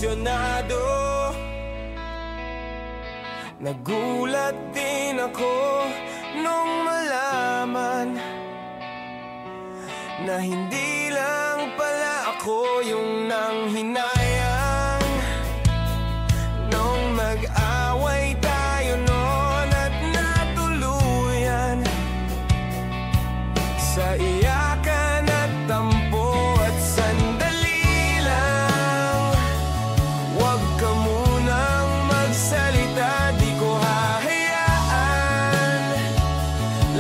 apasyonado. Nagulat din ako nung malaman na hindi lang pala ako yung nanghinayang nung mag-away tayo noon at natuluyan sa iyakan at tampo. At sandali lang, wag ka munang magsalita, di ko hahayaan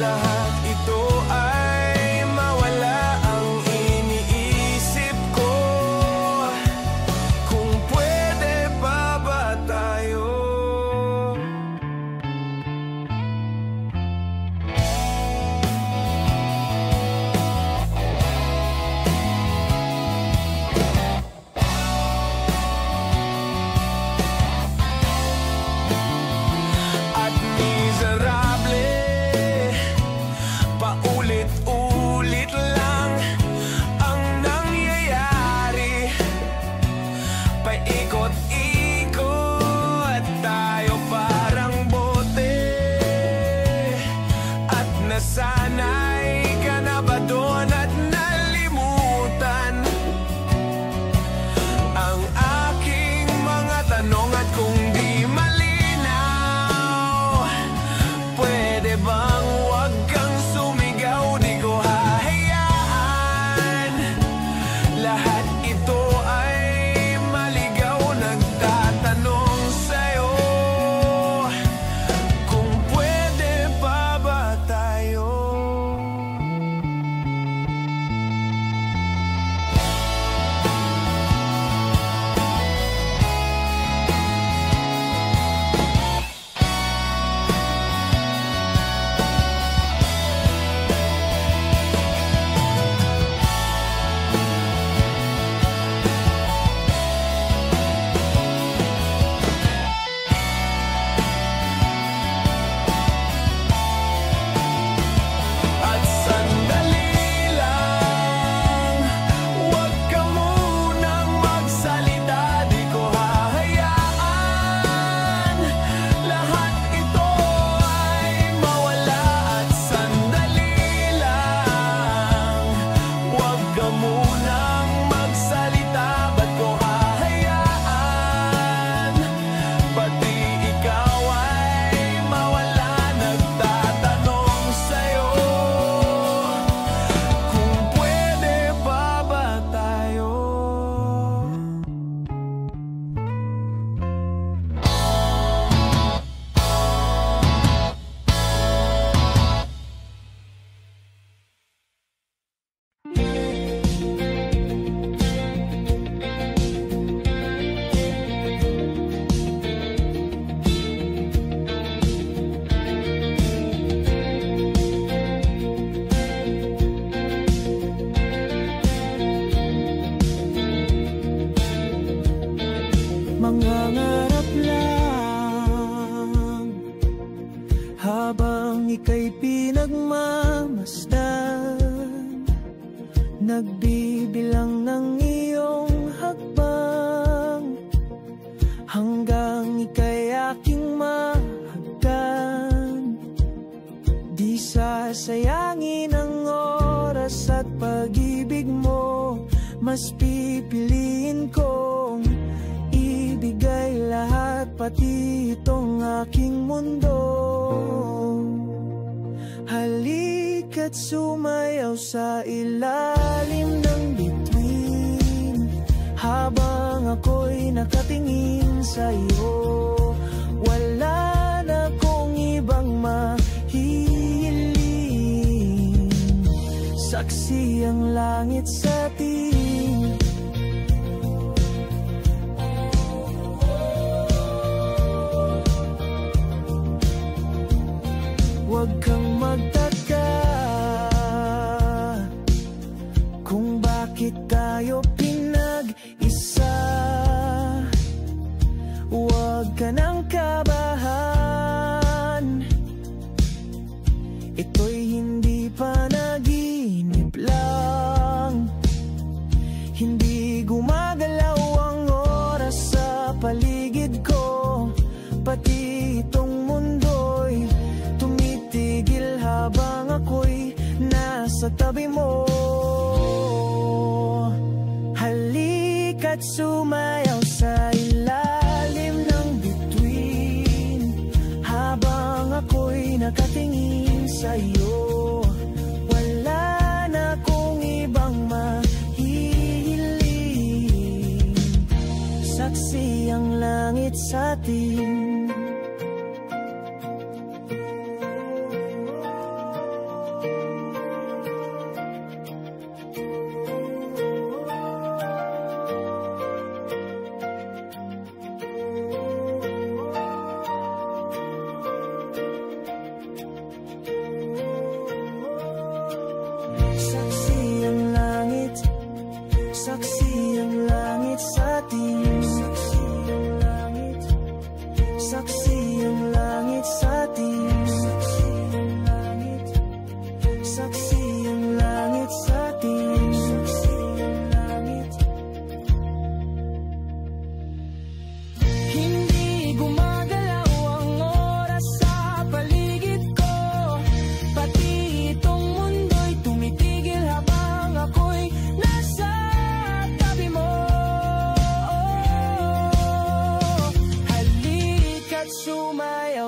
lahat ito ay mawala. Ang iniisip ko, kung pwede pa ba tayo? At miserable, paulit-ulit lang ang nangyayari. Paikot-ikot tayo parang bote. At nasanay ka na ba doon at nalimutan ang aking mga tanong? At kung di malinaw, pwede bang wag kang sumigaw? Di ko hahayaan lahat ito ay maligaw. Nagtatanong sa'yo, kung pwede pa ba tayo? At sandali lang, wag ka munang magsalita, di ko hahayaan lahat ito ay mawala. At sandali lang, wag ka munang magsalita, ba't ko hahayaan pati ikaw ay mawala? Nagtatanong sa'yo, kung pwede pa ba tayo? Mangangarap lang habang ika'y pinagmamasdan, nagbibilang ng iyong hakbang hanggang ika'y aking mahagdan. Di sasayangin ang oras at pag-ibig mo, mas pipiliin kong ibigay lahat, pati itong aking mundo. Halika't sumayaw sa ilalim ng bituin habang ako'y nakatingin sa iyo. Wala na kong ibang mahihiling, saksi ang langit sa atin. Huwag kang magtaka kung bakit tayo pinag-isa. Huwag ka nang kabahan, ito'y hindi panaginip lang. Hindi gumagalaw ang oras paligid ko, pati itong mundo'y tumitigil habang ako'y nasa tabi mo. Halika't sumayaw sa ilalim ng bituin, habang ako'y nakatingin sa'yo. Wala na kong ibang mahihiling, saksi ang langit sa atin.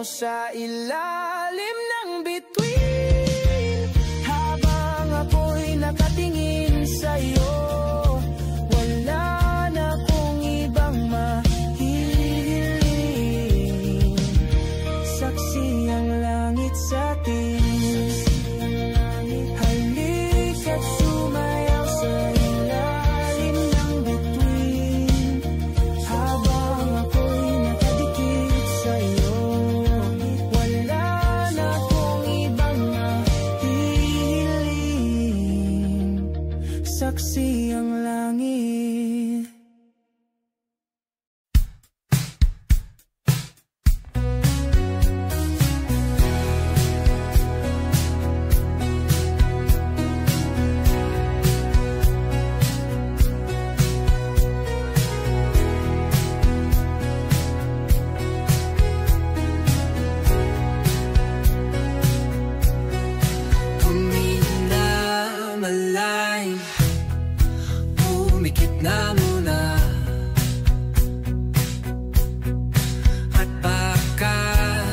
Sa ilalim ng bituin, habang ako'y nakatingin sa'yo. Wala na kong ibang mahihiling, saksi ang langit sa atin. Halika't sumayaw sa ilalim ng bituin, habang ako'y nakadikit sa'yo. Saksi ang langit. Na muna at baka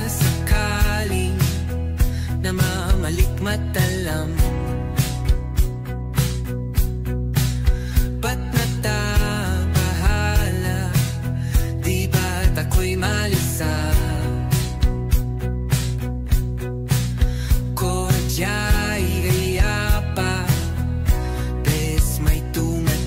sakaling namamalikmatalam, ba't natabahala? Di ba't ako'y malisa? Kodya'y gaya pa, bes may tumata.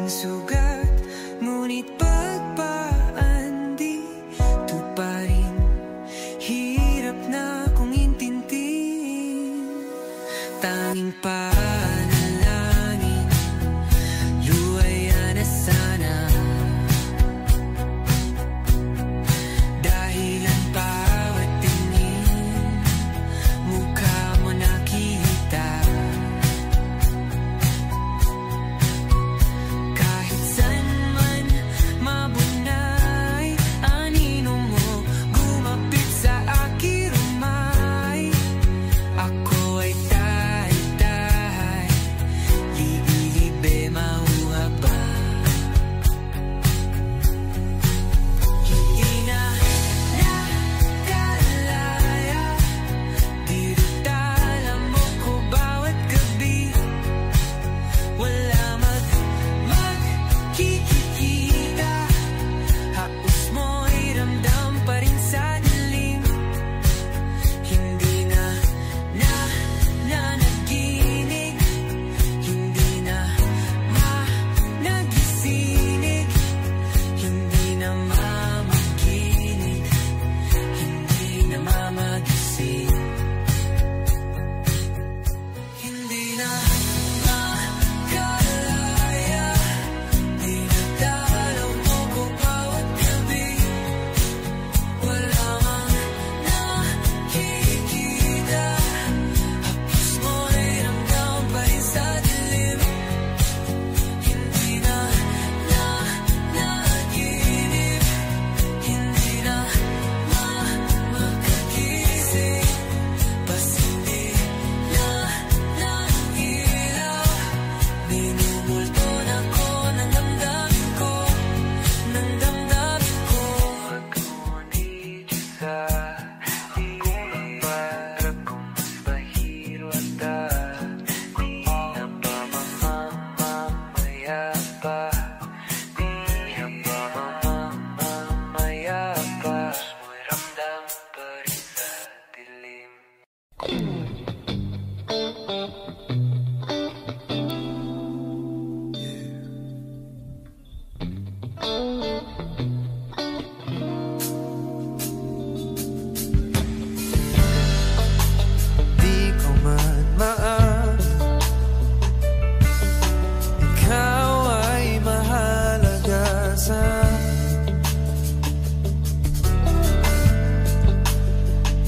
Sugat, ngunit pagpaan dito pa rin. Hirap na kong intindihin, tanging panalangin, luwaya na sana. Dahil ang bawat tingin, mukha mo nakita. Ako ay dahay-dahay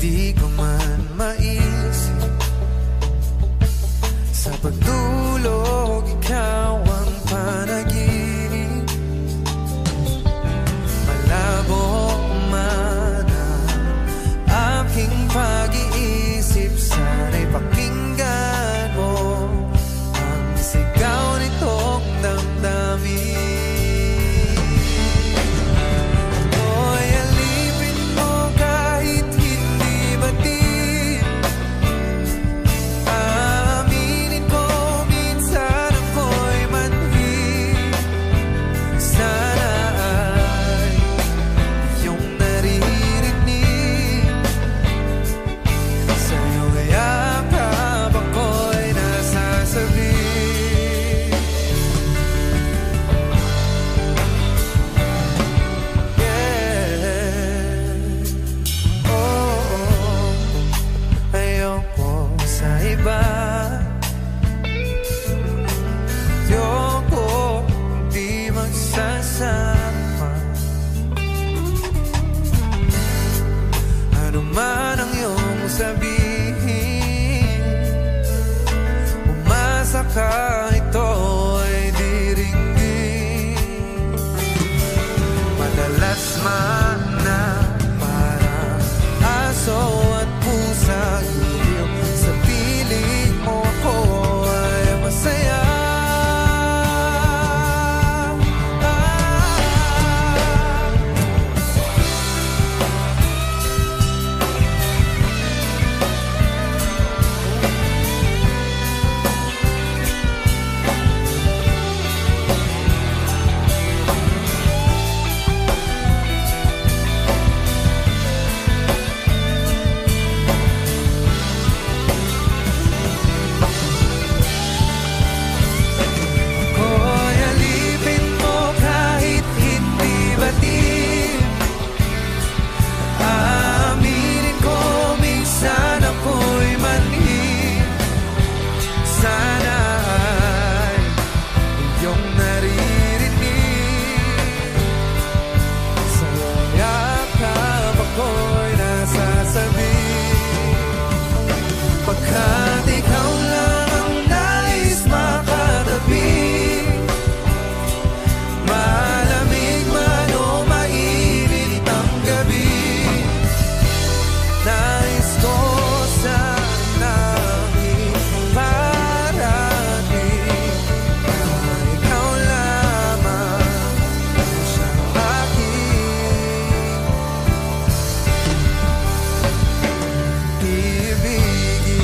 di ko man maisip. Sa pagtulog, ikaw ang panaginip. Malabo man ang aking pag-iisip, sana'y pakinggan mo ang sigaw nitong damdamin. Ako'y alipin mo kahit hindi batid. Aaminin ko minsan ako'y manhid. Sana ay iyong naririnig. Sa'yo yakap ako'y nasasabi. Ayoko sa iba. Ayoko di magsasama. Ano man ang iyong sabihin, umasa ka, ito ay diringgin. Madalas man na parang aso at pusa, iliw sa piling mo ko ay masaya. Ako'y alipin mo kahit hindi batid. Aaminin ko minsan ako'y manhid. Sana ay iyong naririnig. Sa yakap ako'y nasasabi. Pagkat ikaw lang ang nais makatabi, malamig man o mainit ang gabi, nais ko sanang iparating na ikaw lamang ang siyang aking ibigin.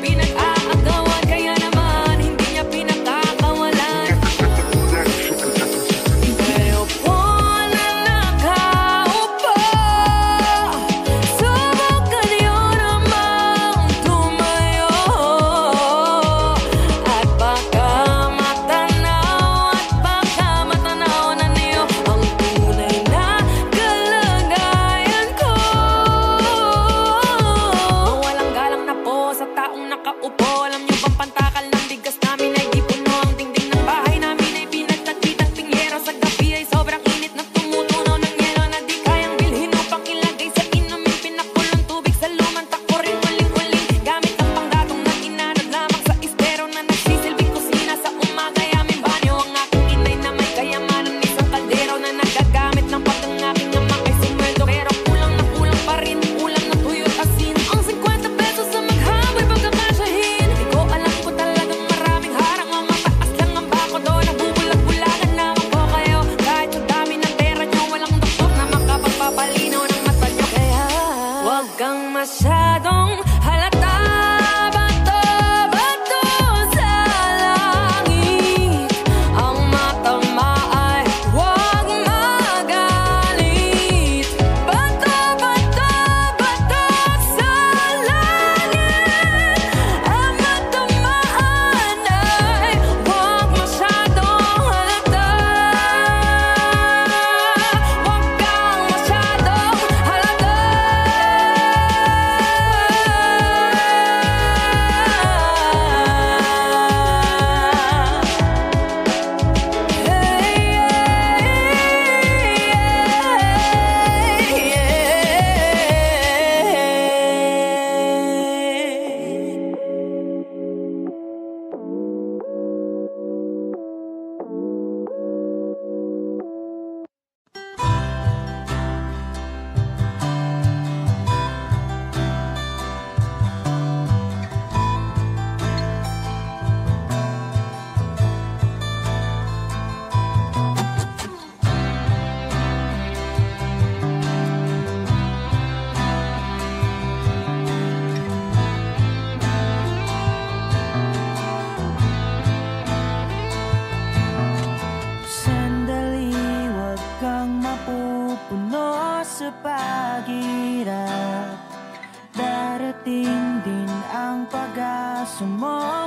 Pinag-aagawan, kaya naman hindi niya pinagkakawalan.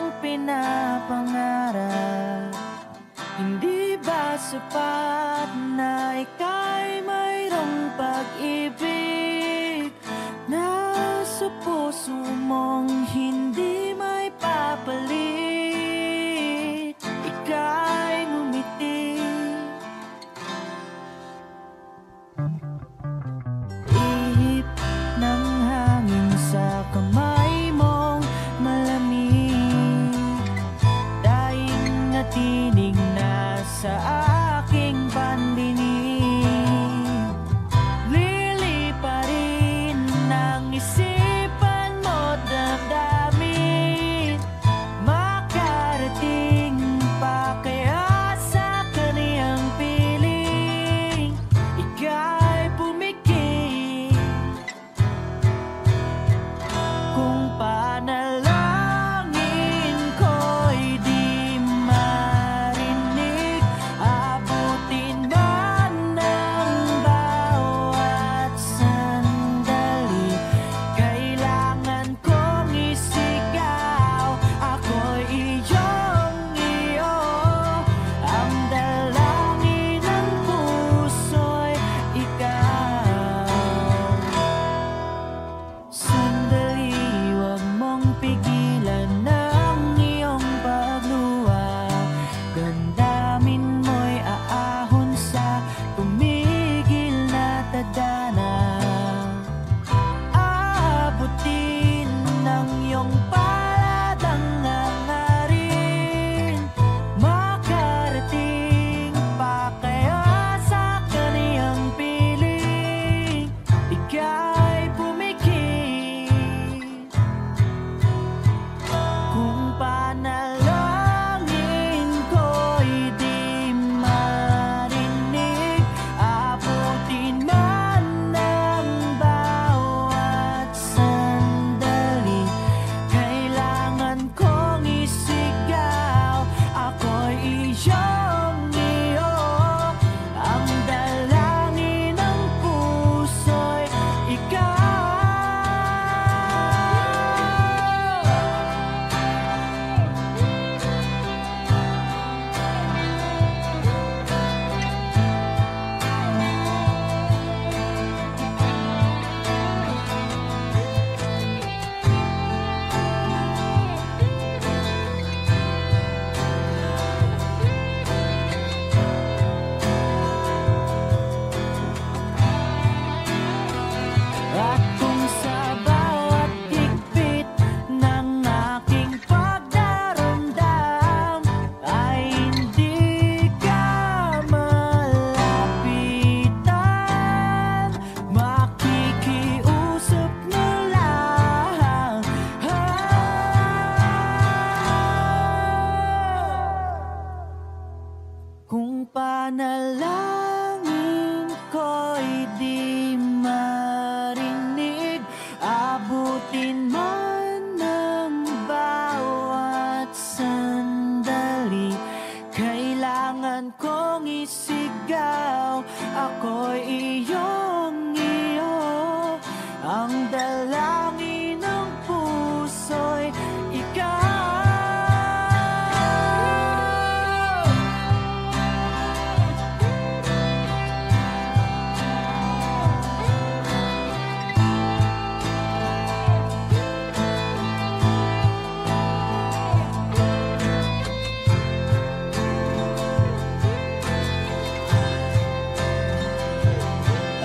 mong pinapangarap? Hindi ba sapat na ika'y mayroong pag-ibig na sa puso mong hindi may papalit? Ika'y ngumiti, ihip ng hangin sa kamay mong malamig, daing natinig na sa aking pandinig. Liliparin ng isipan mo damdamin, makarating pa kaya sa kaniyang piling? Ika'y pumikit kung panalangin ko'y di marinig. Abutin man ng bawat sandali, kailangan kong isigaw. Ako'y iyong-iyo, ang dalangin ng puso'y ikaw. Sandali, huwag mong pigilan ng iyong pagluha. Damdamin mo'y aahon sa tumigil na tadhana. Aabutin ng iyong palad ang hangarin, makarating pa kaya sa kaniyang piling? Ika'y pumikit kung panalangin ko'y di marinig. Abutin man ng bawat sandali, kailangan kong isigaw. Ako'y iyong-iyo, ang dalangin ng puso'y ikaw. At kung sa bawat higpit ng aking pagdaramdam ay hindi ka malapitan, makikiusap na lang. Kung panalangin ko'y di marinig, abutin man ng bawat sandali, kailangan kong isigaw. Ako'y iyong-iyo, ang dalangin ng puso'y ikaw.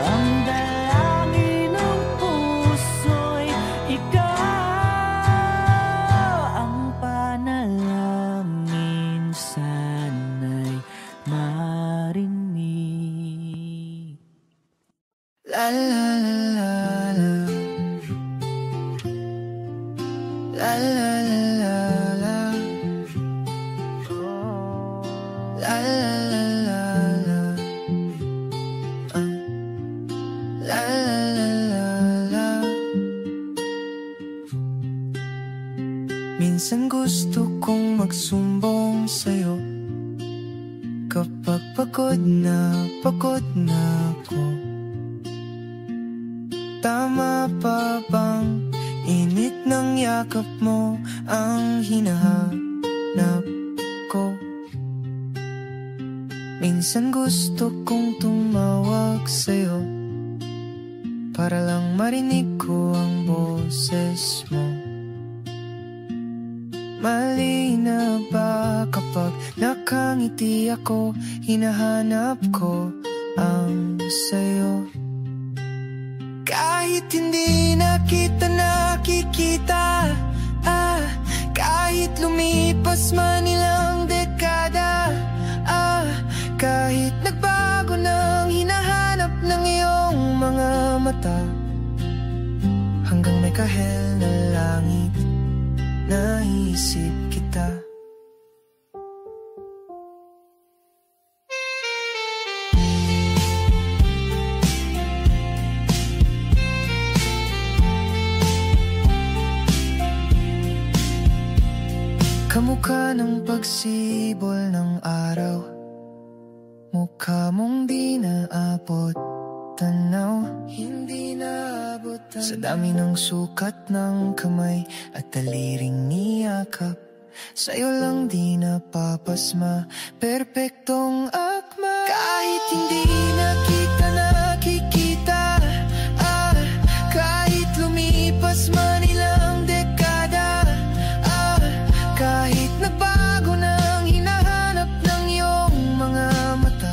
Ang dalangin ng puso'y ikaw, ang panalangin sana'y marinig. La la la la la, la la la la, la la la la la, la la la la. Minsan gusto kong magsumbong sa'yo kapag pagod na ako. Tama pa bang init ng yakap mo ang hinahanap ko. Minsan gusto kong tumawag sa'yo para lang marinig ko ang boses mo. Mali na ba kapag nakangiti ako, hinahanap ko ang sayo? Kahit hindi na kita nakikita, kahit lumipas man ilang dekada, kahit nagbago nang hinahanap ng iyong mga mata, hanggang may kahel na langit, naisip kita. Kamukha ng pagsibol ng araw, mukha mong di naabot tanaw, hindi naabot tanaw. Sa dami ng sukat ng kamay at daliring niyakap, sa'yo lang di napapasma, perpektong akma. Kahit hindi na kita nakikita, kahit lumipas man ilang dekada, kahit nagbago nang hinahanap ng iyong mga mata,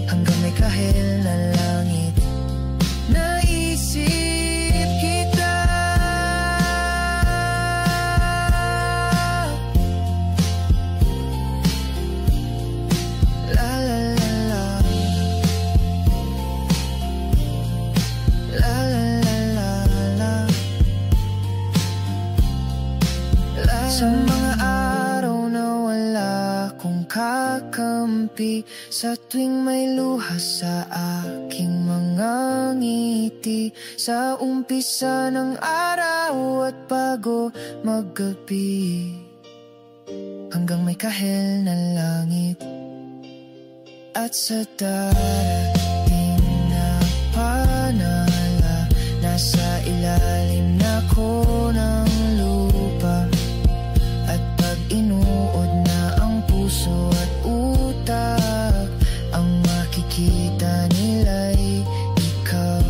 hanggang may kahel na langit, naisip kita. La la la la, la la la la la. Sa mga araw na wala kong kakampi, sa tuwing may luha sa aking mga ngiti, sa umpisa ng araw at bago maggabi, hanggang may kahel na langit, at sa darating na panala, nasa ilalim na ko ng lupa, at pag inuod na ang puso at utak, ang makikita nila'y ikaw.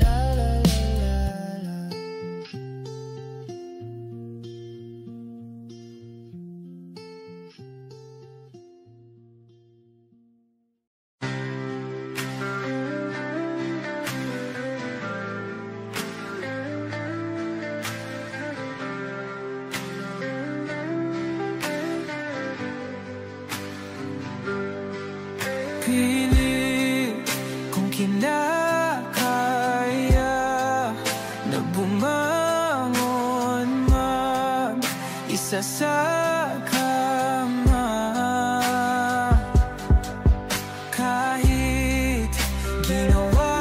La la la la la. Pilit kung kinakaya na bumangon mag-isa sa kama, kahit ginawa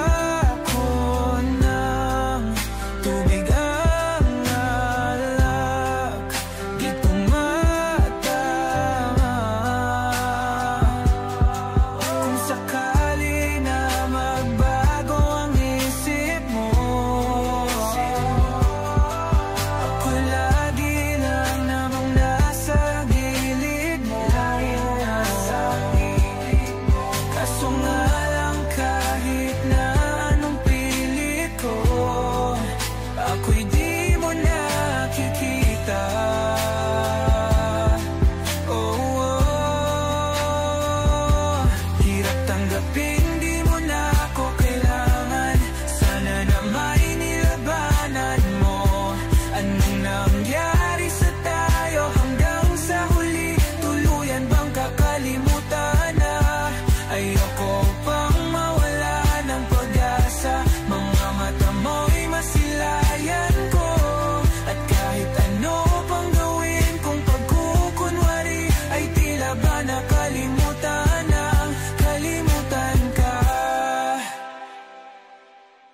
ko ng tubig ang alak, di tumatama. Kung sakali na magbago ang isip mo, ako lagi lang namang nasa gilid mo. Kaso nga lang kahit na anong pilit ko, ako'y di mo nakikita. Hirap tanggapin, di mo na ako kailangan. Sana na may nilabanan mo. Anong nangyari sa tayo hanggang sa huli? Tuluyan bang kakalimutan na? Ayoko pang mawala ng pag-asa. Mga mata mo'y masilayan ko, at kahit ano pang gawin kong pagkukunwari, ay tila ba nakalimutan na, kalimutan ka.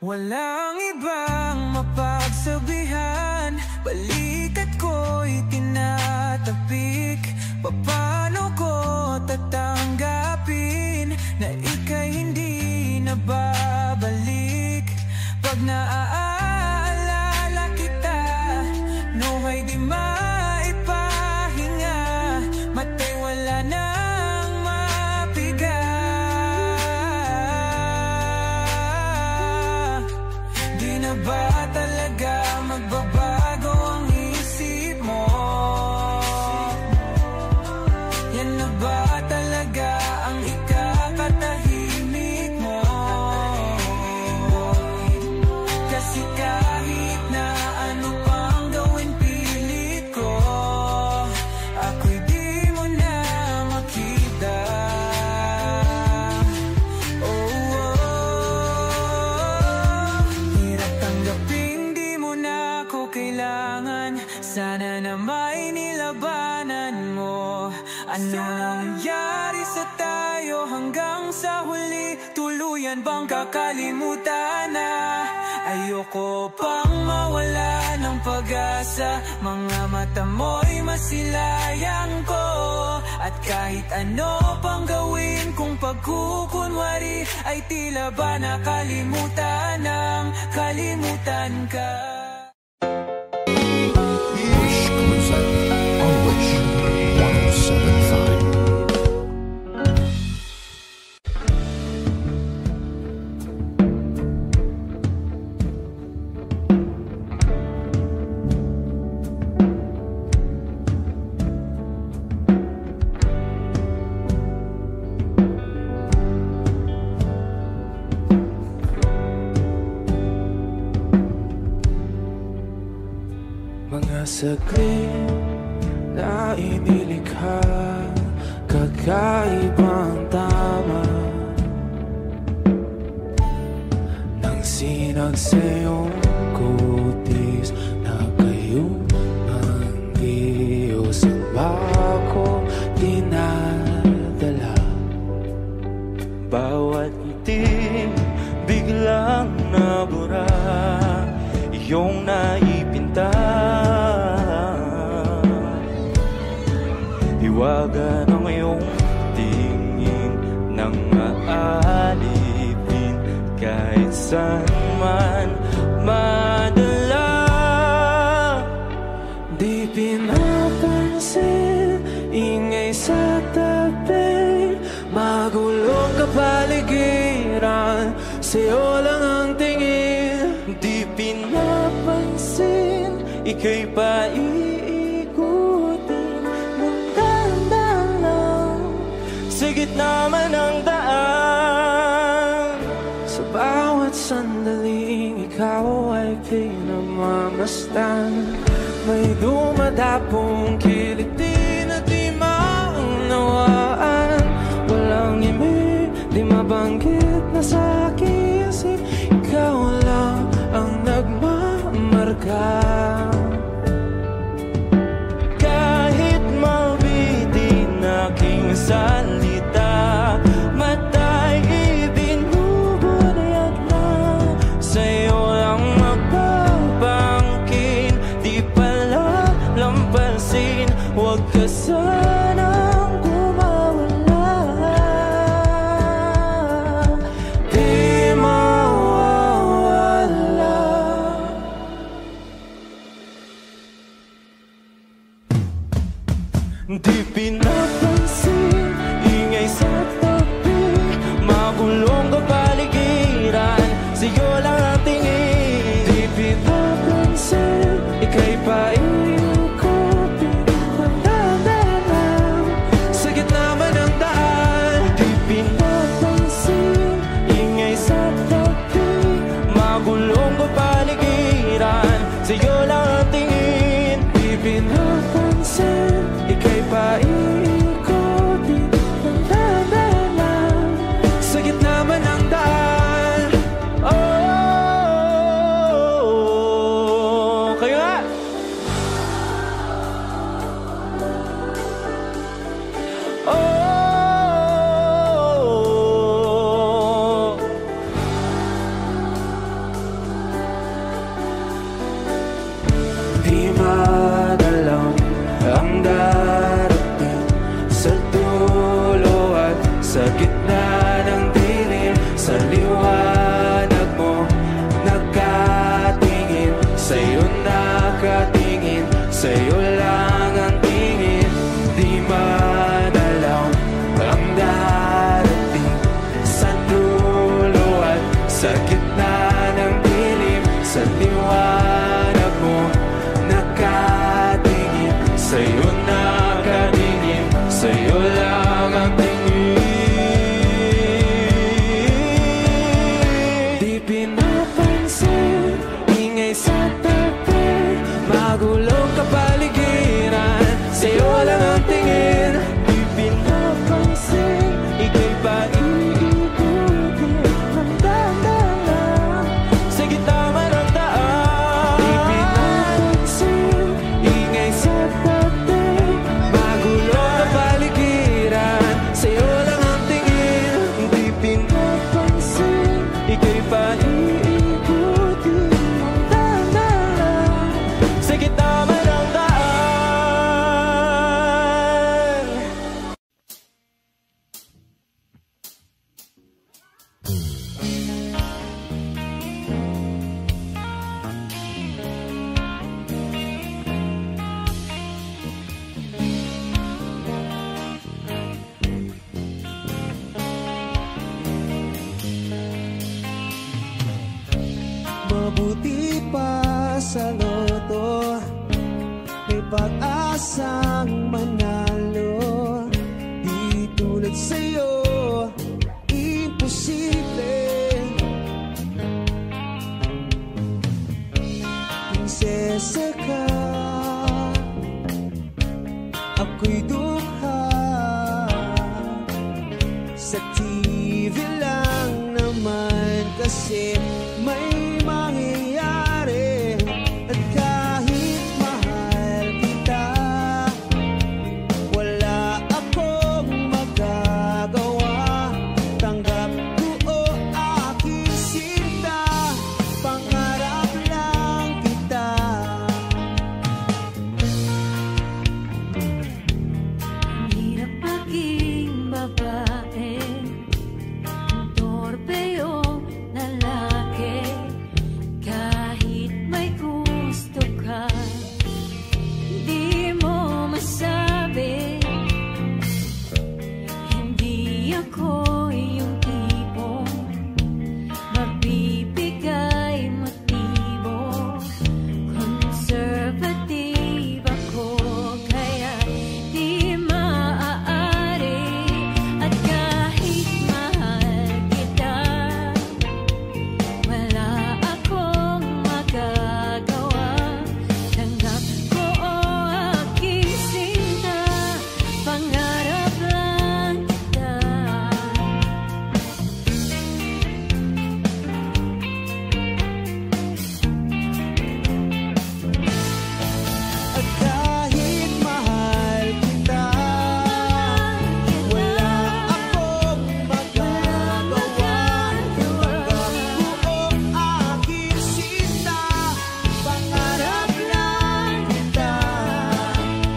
Walang ibang mapagsabihan, balikat ko'y tinatapik. Paano ko tatanggapin na ika'y hindi na babalik? Pag naaalala may nilabanan mo? Anong nangyari sa tayo hanggang sa huli? Tuluyan bang kakalimutan na? Ayoko pang mawala ng pag-asa. Mga mata mo'y masilayang ko. At kahit ano pang gawin kung pagkukunwari, ay tila ba nakalimutan ng kalimutan ka. Wish Cruiser on Wish 107.5. Mga saglit na inilikha, kakaibang tama nang sinag sa iyong kutis na kayong manggiyo. Saan ba ako dinadala? Bawat ngiti biglang nabura, iyong naipinta. Hiwaga ng iyong tingin nang maalipin kahit saan man madala. Di pinapansin, ingay sa tabi, magulong kapaligiran, sa'yo lang ang tingin. Di pinapansin, ika'y paiikutin ng dahan-dahan lang sa gitna man ng daan. Sa bawat sandaling ikaw ay pinagmamasdan, may dumadapong kiliti na di maunawaan. Walang ibig, di mabanggit na sa aking isip, ikaw lang ang nagmamarka. Kahit mabitin aking salita, mata'y ibinubunayag na, sa'yo lang magpapangkin. Di pala lampasin, huwag ka sanang kumawala. Di mawawala. Di pinapansin, ingay sa tabi, magulong kapaligiran, sa'yo lang ang tingin. Di pinapansin, ika'y paiikutin ng dahan-dahan sa gitna man ng daan. Di pinapansin, ingay sa tabi, magulong kapaligiran, sa'yo lang ang tingin. Di pinapansin, ika'y paiikutin ng dahan-dahan sa gitna man ng daan. Oh, kayo nga! Oh, di madala pag-asang manalo. Di tulad sa'yo, imposible. Prinsesa ka, ako'y dukha. Sa TV lang naman kasi may mangyayari. At kahit mahal kita, wala akong magagawa. Tanggap ko o aking sinta, pangarap lang kita. Hirap maging babae, torpe yung lalaki. Kahit may gusto ka, di mo masabi. Hindi ako yung tipong magbibigay motibo. Conservative ako, kaya di maaari. At kahit mahal kita, wala akong magagawa. Tanggap ko o aking sinta, pangarap lang kita. At kahit mahal kita, wala akong magagawa. Tanggap ko ang aking sinta, pangarap lang kita.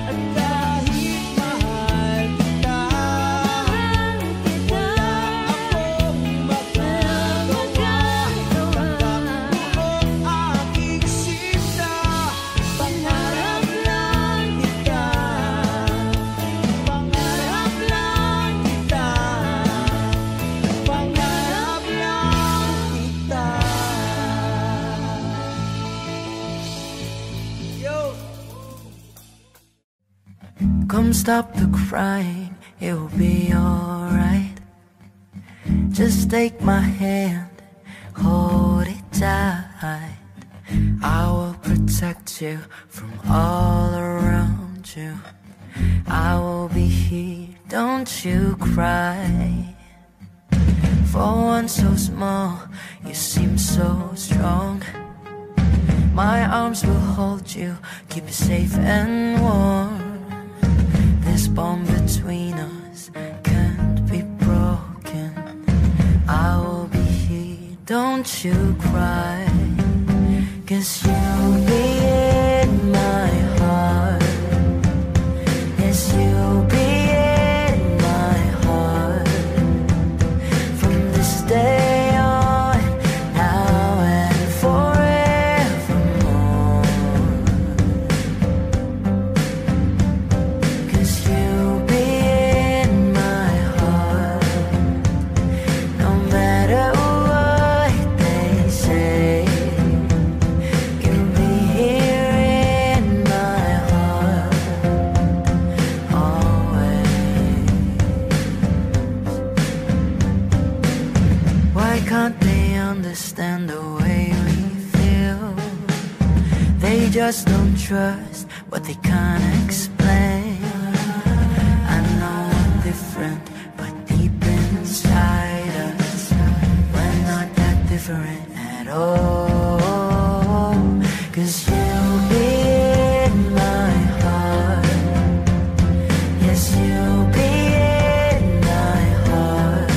At kahit mahal kita, wala akong magagawa. Tanggap ko ang aking sinta, pangarap lang kita. Pangarap lang kita. Pangarap lang kita. Yo! Come stop the crying, it will be alright. Just take my hand, hold it tight. I will protect you from all around you. I will be here, don't you cry. For one so small, you seem so strong. My arms will hold you, keep you safe and warm. This bond between us can't be broken. I will be here, don't you cry. 'Cause you'll be in my heart. Yes, you'll be in my heart. From this day on, now and forevermore. 'Cause you'll be in my heart. No matter what they say, you'll be here in my heart, always. Why can't they understand the way we feel? They just don't trust what they can't explain. I know I'm different, but deep inside us, we're not that different at all. 'Cause you'll be in my heart. Yes, you'll be in my heart.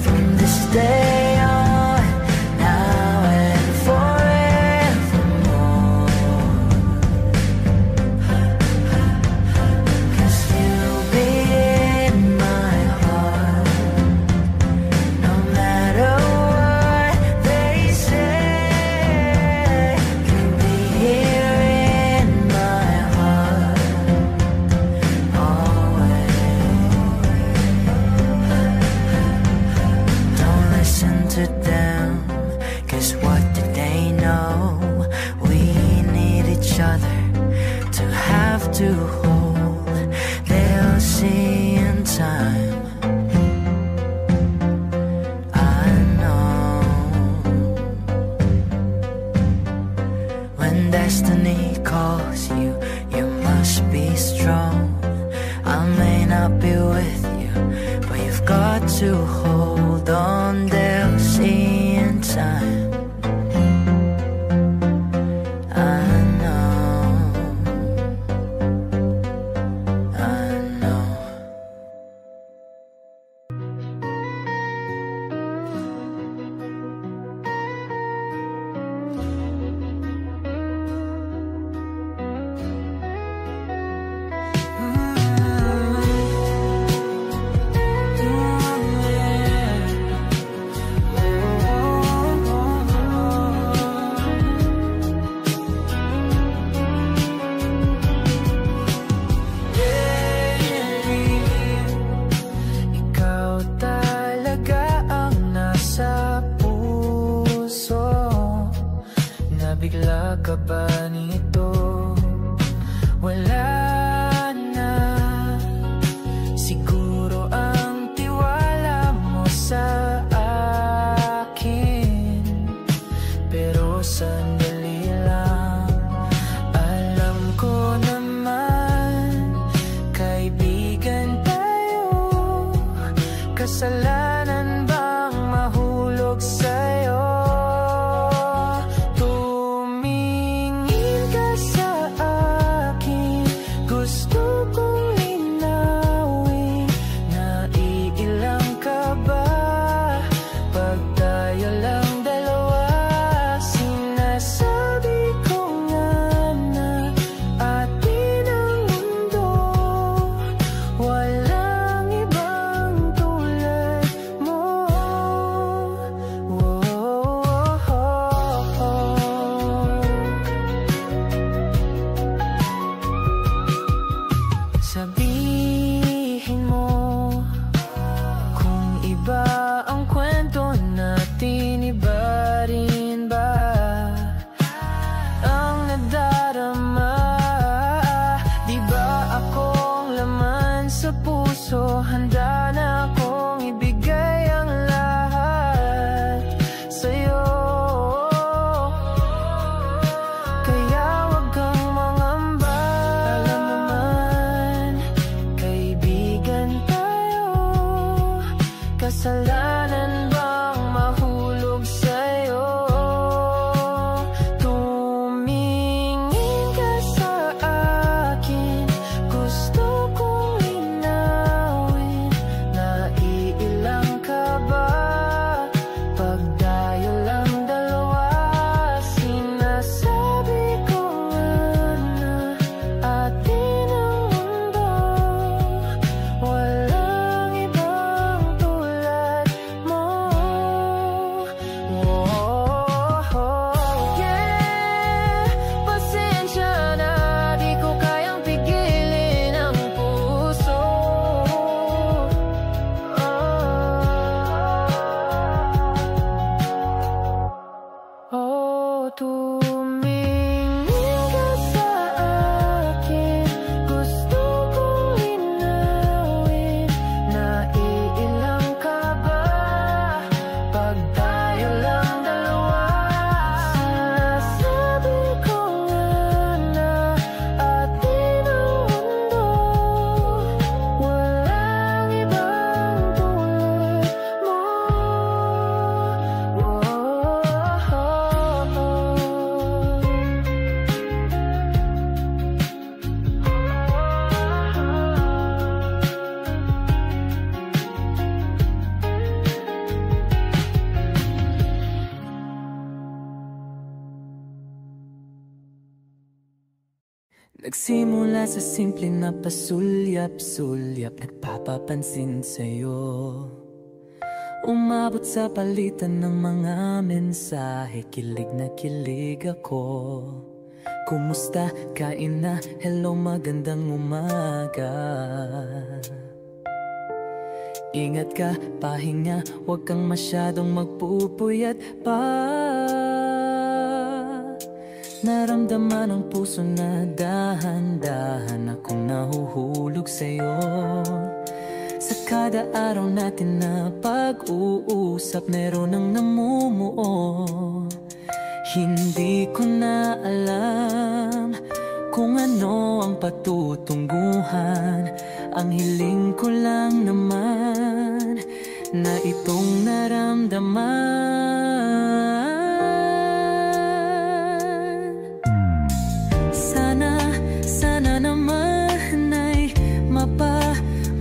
From this day on, now and forevermore. to hold, they'll see in time. I know when destiny calls you, you must be strong. I may not be with you, but you've got to hold on, they'll see in time. Nagsimula sa simple na pasulyap-sulyap, nagpapapansin sa'yo. Umabot sa palitan ng mga mensahe, kilig na kilig ako. Kumusta? Kain na? Hello, magandang umaga. Ingat ka, pahinga, huwag kang masyadong magpupuyat pa. Naramdaman ang puso na dahan-dahan akong nahuhulog sa'yo. Sa kada araw natin na pag-uusap, meron ang namumuo. Hindi ko na alam kung ano ang patutunguhan. Ang hiling ko lang naman na itong naramdaman. Sana naman ay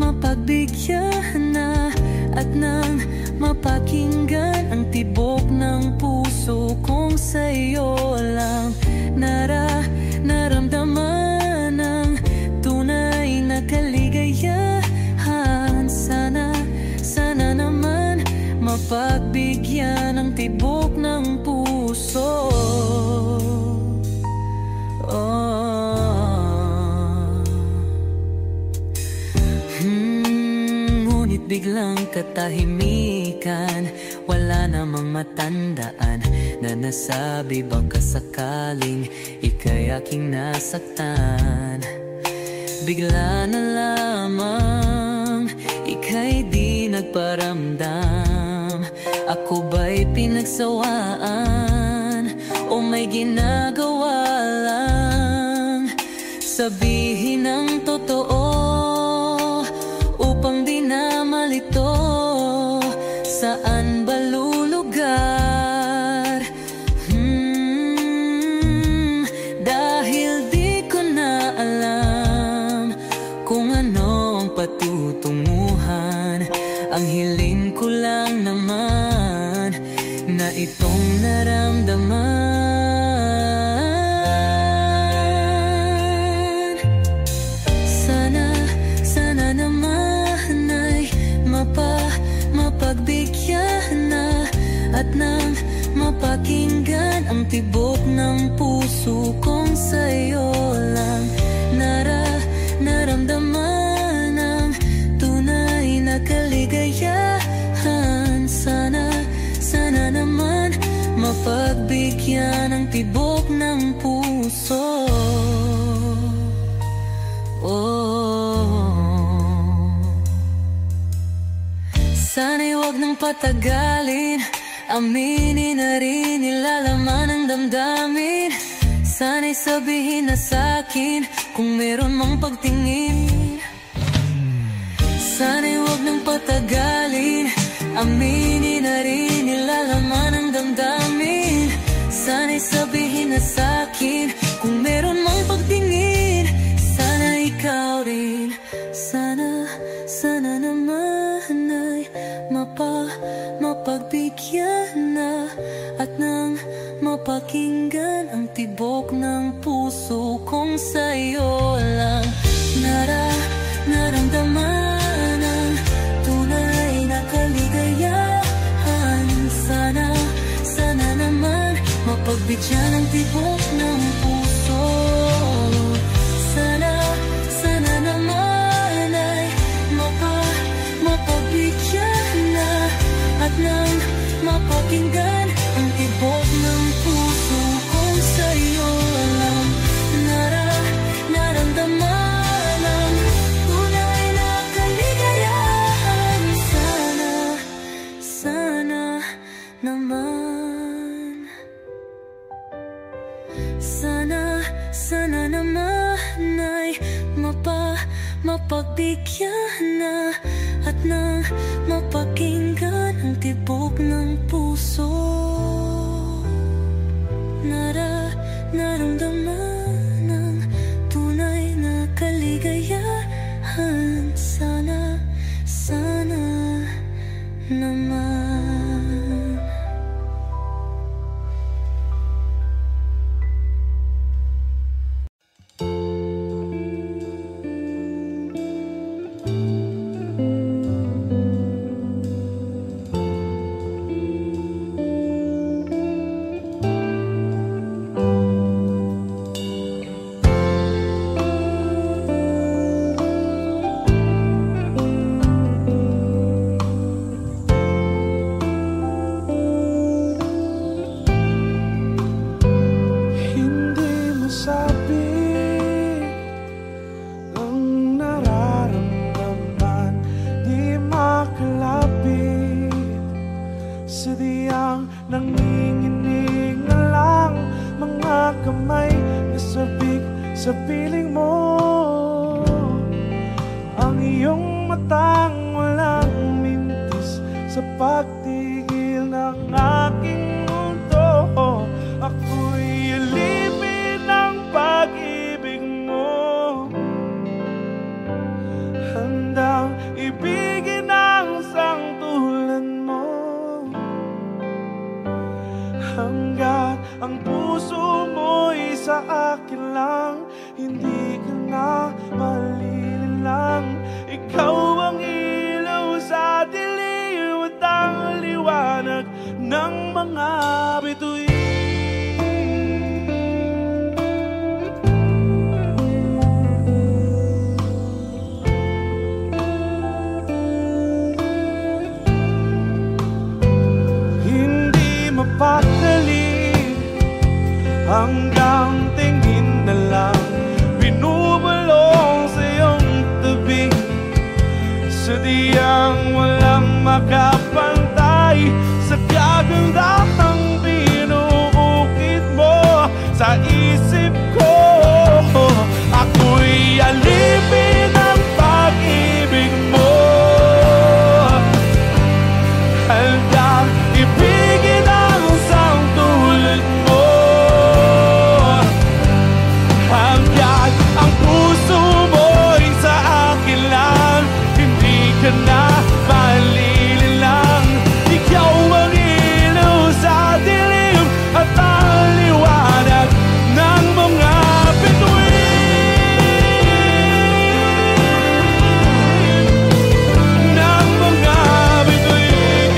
mapagbigyan na at nang mapakinggan ang tibok ng puso kong sa'yo lang naramdaman ang tunay na kaligayahan. Sana naman mapagbigyan ang tibok ng puso. Ngunit biglang katahimikan, wala namang matandaan na nasabi baka sakaling ika'y aking nasaktan. Bigla na lamang ika'y di nagparamdam. Ako ba'y pinagsawaan o may ginagawa lang? Sabihin ang totoo upang di na malito. Saan ba lulugar? Dahil di ko na alam kung ano ang patutunguhan. Ang hiling ko lang naman na itong naramdaman. Sana naman ay mapagbigyan na at nang mapakinggan ang tibok ng puso kong sa'yo lang naramdaman ang tunay na kaligayahan. Sana naman mapagbigyan ang tibok ng puso. Sana'y wag nang patagalin, aminin na rin nilalaman ang damdamin. Sana'y sabihin na sa'kin kung meron mang pagtingin. Sana'y wag nang patagalin, aminin na rin nilalaman ang damdamin. Sana'y sabihin na sa'kin kung meron mang pagtingin. Sana ikaw rin, sana naman ay mapagbigyan na at nang mapakinggan ang tibok ng puso kong sa'yo lang naramdaman ang tunay na kaligayahan. Sana naman mapagbigyan ang tibok ng puso. Sana naman ay mapagbigyan na at nang mapakinggan ang tibok ng puso kong sa'yo lang naramdaman ang tunay na kaligayahan. Sana naman, sana naman ay mapagbigyan na at nang mapakinggan ang tibok ng puso. Naramdaman ang tunay na kaligayahan. Sana naman. matang walang mintis sa pagtigil ng aking mundo. Ako'y alipin ng pag-ibig mo, handang ibigin ang sangtulan mo, hanggat ang puso mo'y sa akin lang. Hindi ka na malililang. Ikaw ang ilaw sa dilim at ang liwanag ng mga bituin. Hindi mapakali hanggang tingin na lang, binubulong sa iyong tabi, sadyang walang makapantay sa kagandahang binuukit mo sa isip ko. Ako'y alipin ng pag-ibig mo, handang ibigin ang sangtulan mo, hanggang ang puso mo'y sa akin lang. Hindi ka na malililang. Ikaw ang ilaw sa dilim at ang liwanag ng mga bituin, ng mga bituin.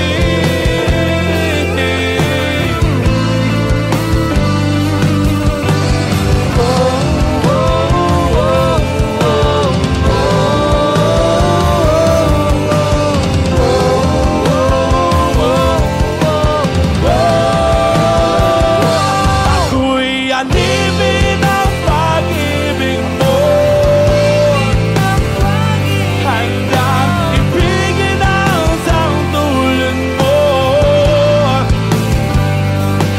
Ako'y alipin ng pag-ibig mo, handang ibigin ang sangtulan mo,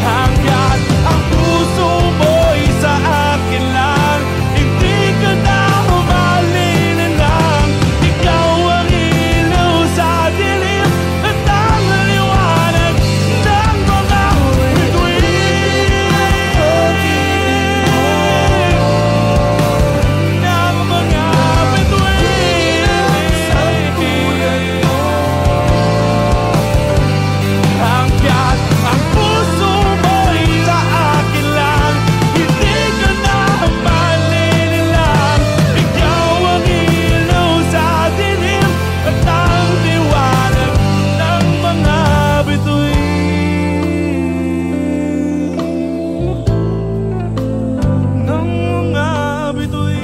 hanggat ang puso mo'y sa akin lang. Hindi ka na malililang. Ikaw ang ilaw sa dilim at ang liwanag ng mga bituin, ng mga bituin. Hanggat ang puso mo'y sa akin lang, hindi ka na malililang. Ikaw ang ilaw sa dilim at ang liwanag ng mga bituin, ng mga bituin.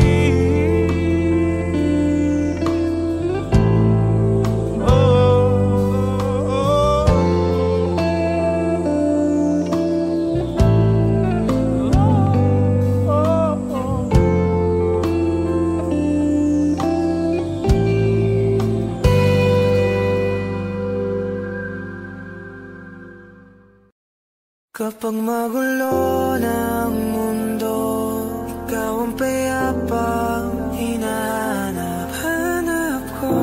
Kapag magulo ng mundo, ikaw ang payapang hinahanap-hanap ko.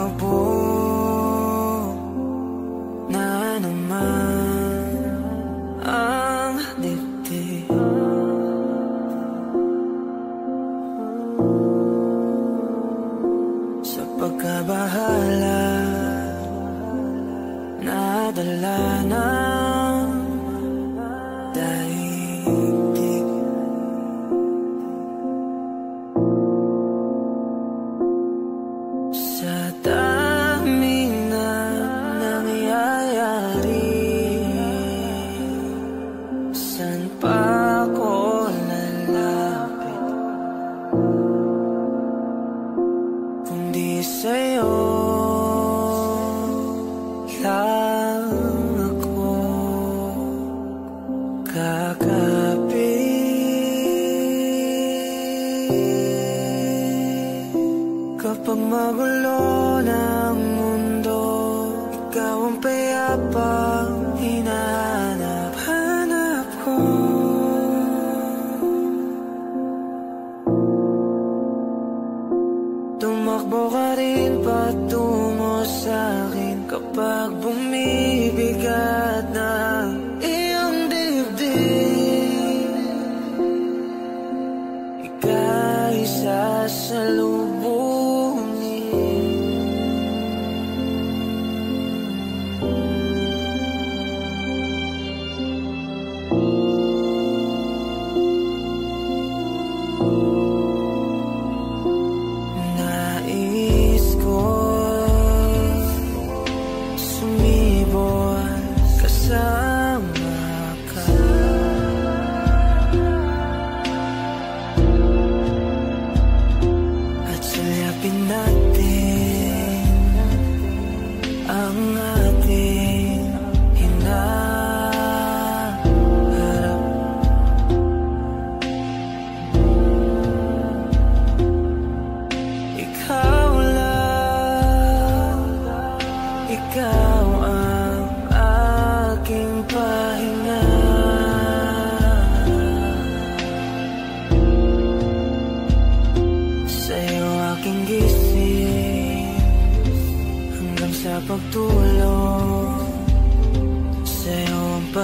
Kumakabog na naman ang dibdib, sa pagkabahala nadala ng daigdig. Sa daming na nangyayari, saan pa ako lalapit kundi sa'yo lang ako kakapit. Kapag magulo ng mundo, ikaw ang payapang hinahanap-hanap ko.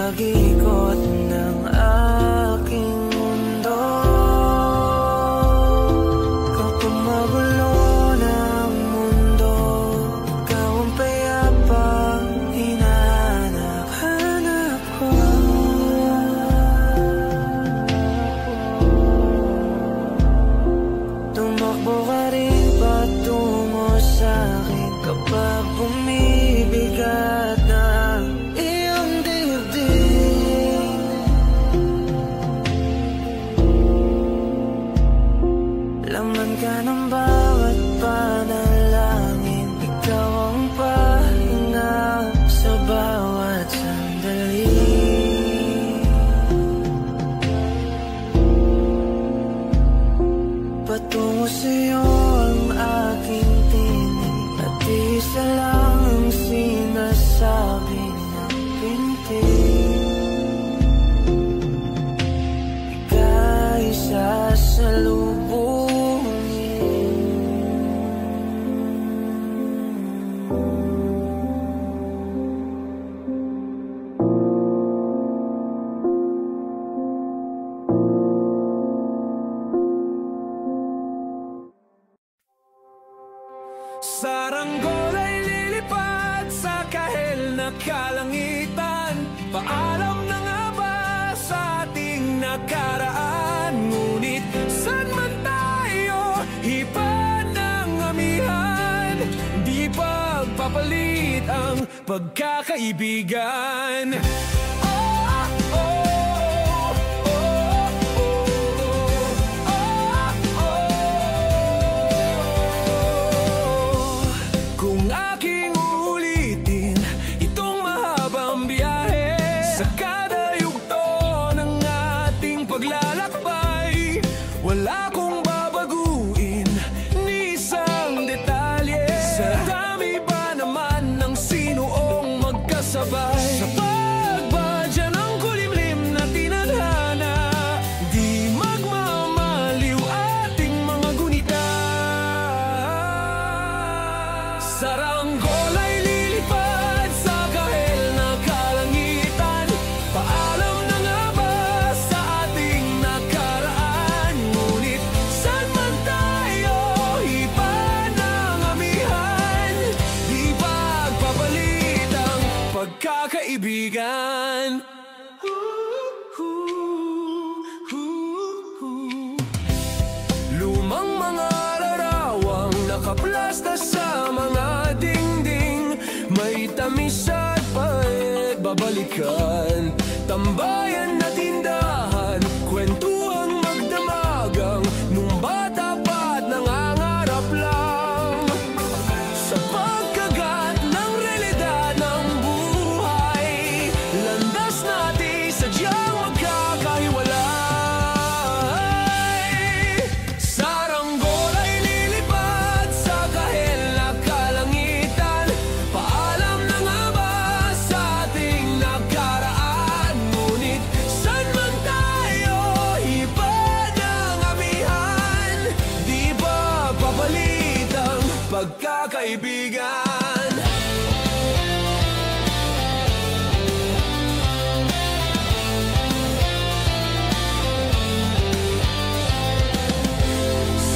pag-ikot ng aking mundo. Kapag magulo ng mundo, ikaw ang payapang hinahanap ko. Tumakbo ka rin patungo sa'kin kapag bumibigat na iyong dibdib. Laman ka ng bawat panalangin, ikaw ang pahinga sa bawat sandali. Patungo sa'yo ang aking tinig, at isa lang ang sinasabi ng pintig. Ika'y sasalubungin. Saranggol ay lilipad sa kahel na kalangitan. Paalam na nga ba sa ating nakaraan? Ngunit saan man tayo, iba ng amihan. Di pagpapalit ang pagkakaibigan. Kung aking ulitin itong mahabang biyahe, sa kada yugto ng ating paglalakbay, wala kong babaguin ni isang detalye. Sa dami ba naman ng sinuong magkasabay, sa pagbadya ng kulimlim na tinadhana, di magmamaliw ating mga gunita. Saranggol ay lilipad sa kahel na kalangitan. Paalam na nga ba sa ating nakaraan? Ngunit saan man tayo, iba ng amihan. Di pagpapalit ang pagkakaibigan. Lumang mga larawang nakaplasta sa mga dingding, may tamis at pait babalikan. Tambayan na tindahan, kwentuhang magdamagang, nung bata pa't nangangarap lang. Sa pagkagat ng realidad ng buhay, landas natin sadyang magkakahiwalay. Saranggol ay lilipad sa kahel na kalangitan. Paalam na nga ba sa ating nakaraan? Ngunit saan man tayo, iba ng amihan. Di ba papalit ang pagkakaibigan?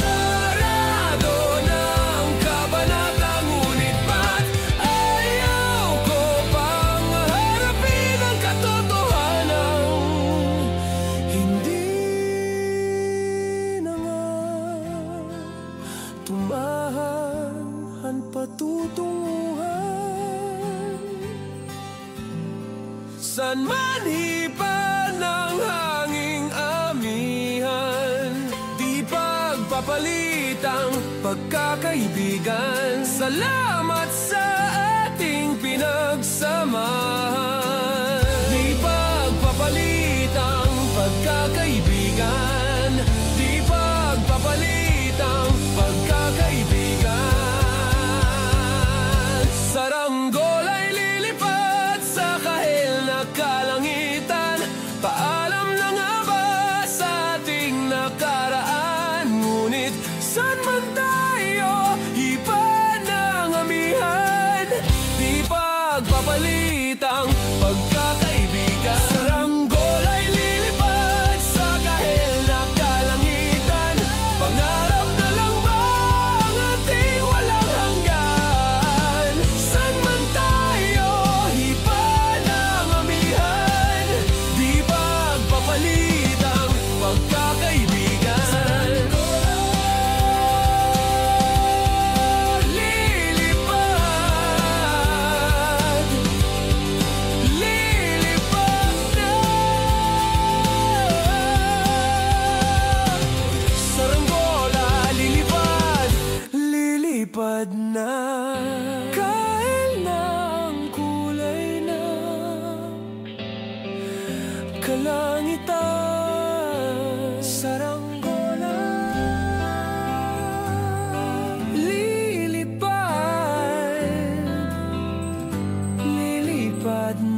Sarado ng kabanata, ngunit ba't ayaw ko pang harapin ang katotohanan? Hindi na nga tumahan ang patutunguhan. San man hipan ng hanging amihan, di pagpapalit ang pagkakaibigan. Salamat sa ating pinagsamahan. Di pagpapalit ang pagkakaibigan. Di pagpapalit ang pagkakaibigan. Saranggol ay lilipad sa kahel na kalangitan. Paalam na nga ba sa ating nakaraan? Ngunit saan man tayo, iba ng amihan. Di pagpapalit ang kalangitan, saranggola lilipad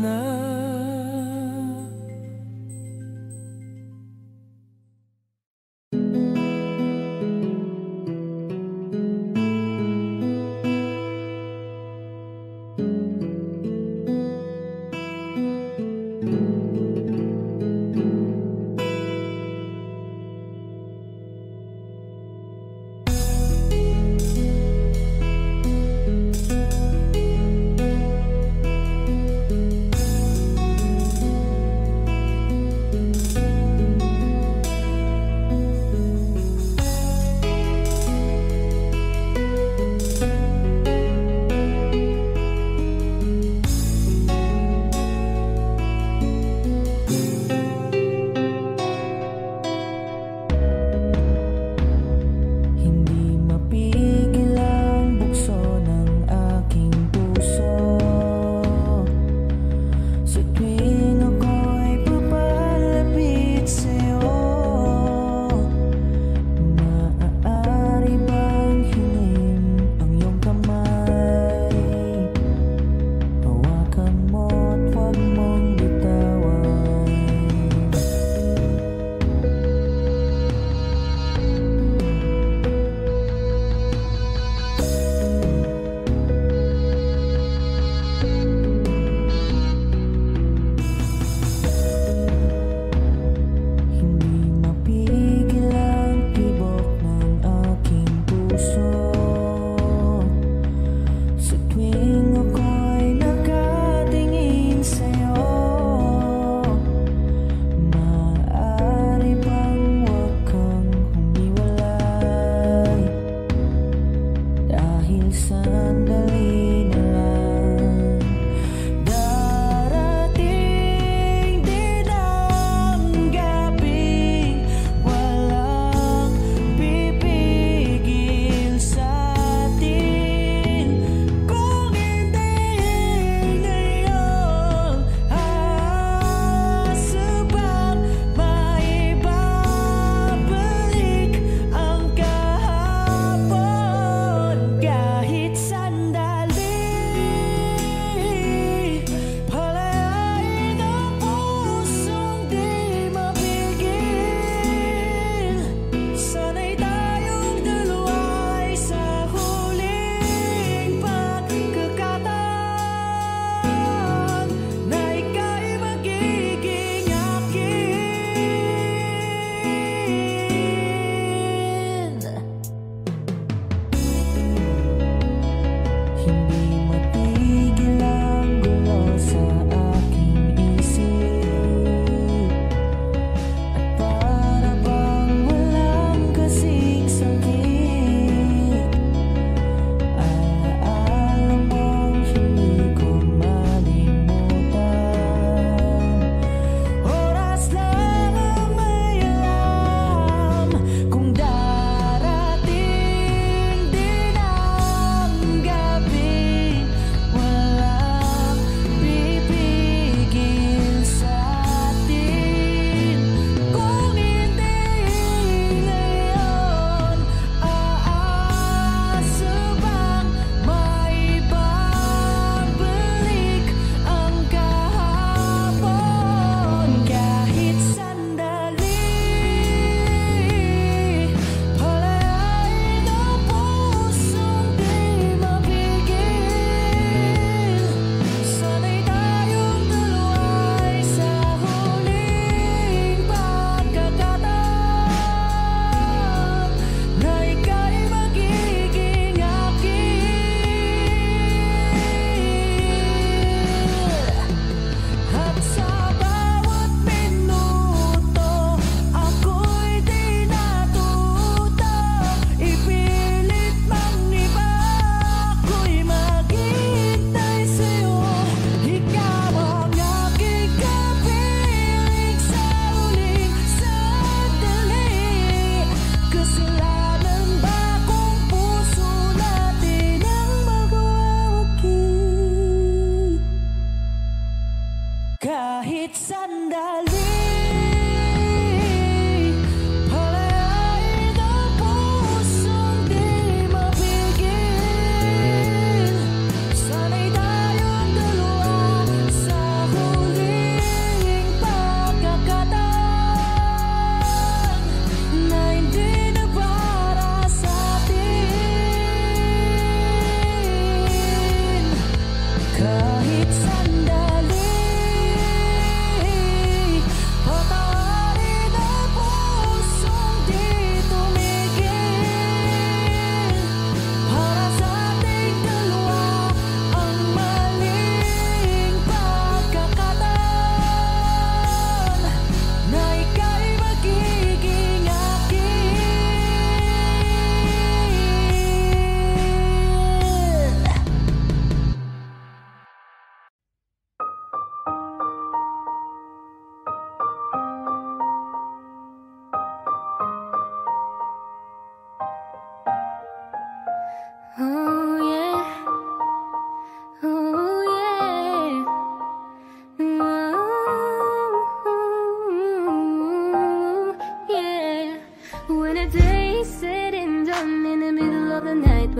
na.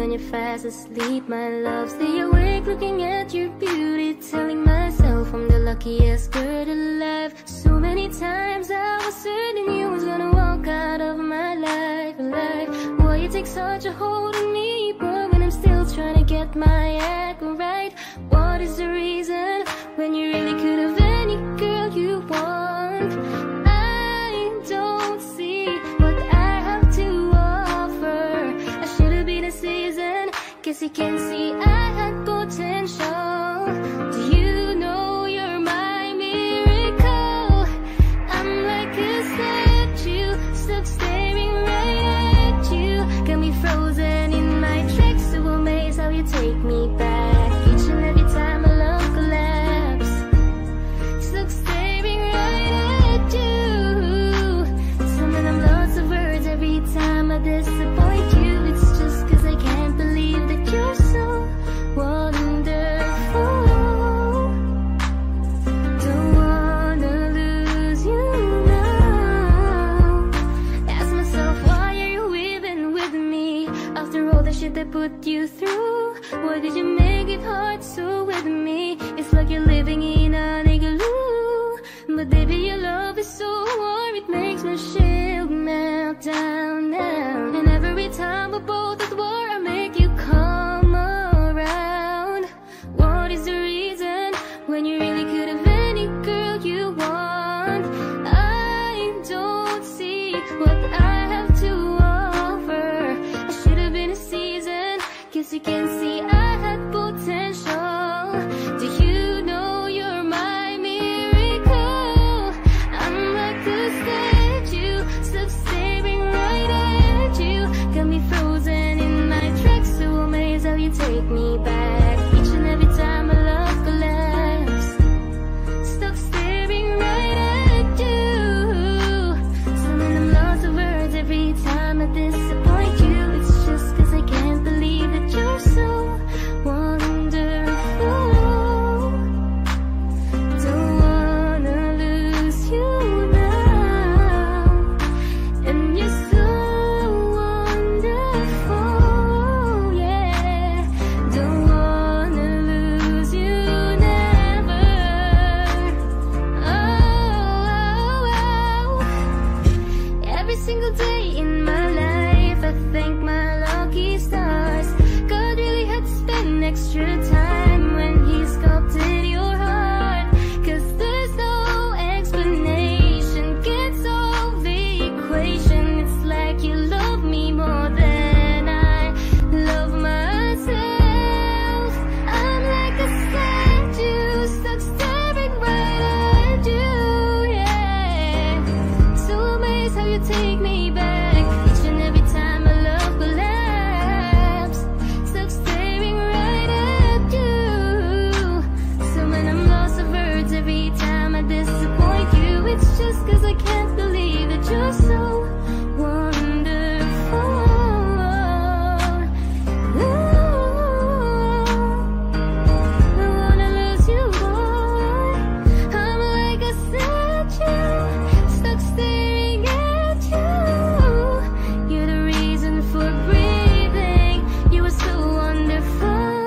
when you're fast asleep, my love. Stay awake looking at your beauty, telling myself I'm the luckiest girl alive. So many times I was certain you was gonna walk out of my life alive. Why you take such a hold on me, but when I'm still trying to get my act right? What is the reason when you really could have any girl you want? I don't see what I have to offer. I should have been a season, guess you can see I had potential. Do you know you're my miracle? I'm like a statue, stuck staring right at you. Got me frozen in my tracks, so amazed how you take me back. Each and every time my love collapse, stuck staring right at you. Some of them lots of words every time I disappoint you. It's just cause I can't believe that you're so wonderful. Don't wanna lose you now. Ask myself, why are you even with me? After all the shit I put you through, why did you make it hard so with me? It's like you're living in an igloo. But baby, your love is so warm, it makes my shield melt down now. And every time we're both at war, I make you come around. What is the reason when you really could have any girl you want? I don't see what I have to offer. I should have been a season, guess you can see I had potential. Do you know you're my miracle? I'm like a statue, stuck staring right at you. Got me frozen in my tracks, so amazed how you take me back. Each and every time my love collapse, stuck staring right at you. Some of them lots of words every time I disappoint you. It's just cause I can't believe that you're so wonderful. Don't wanna lose you now. And you're so wonderful, yeah. Don't wanna lose you never. Oh. Every single day in my life, I thank my lucky stars. God really had to spend extra time when he sculpted your heart. Cause there's no explanation, can't solve the equation. It's like you love me more than I love myself. I'm like a statue, stuck staring right at you, yeah. So amazed how you take me back. Each and every time my love collapse, stuck staring right at you. Some of them lost of words every time I disappoint you. It's just cause I can't believe that you're so wonderful. Ooh, don't wanna lose you, boy. I'm like a statue, stuck staring at you. You're the reason for breathing. You were so wonderful.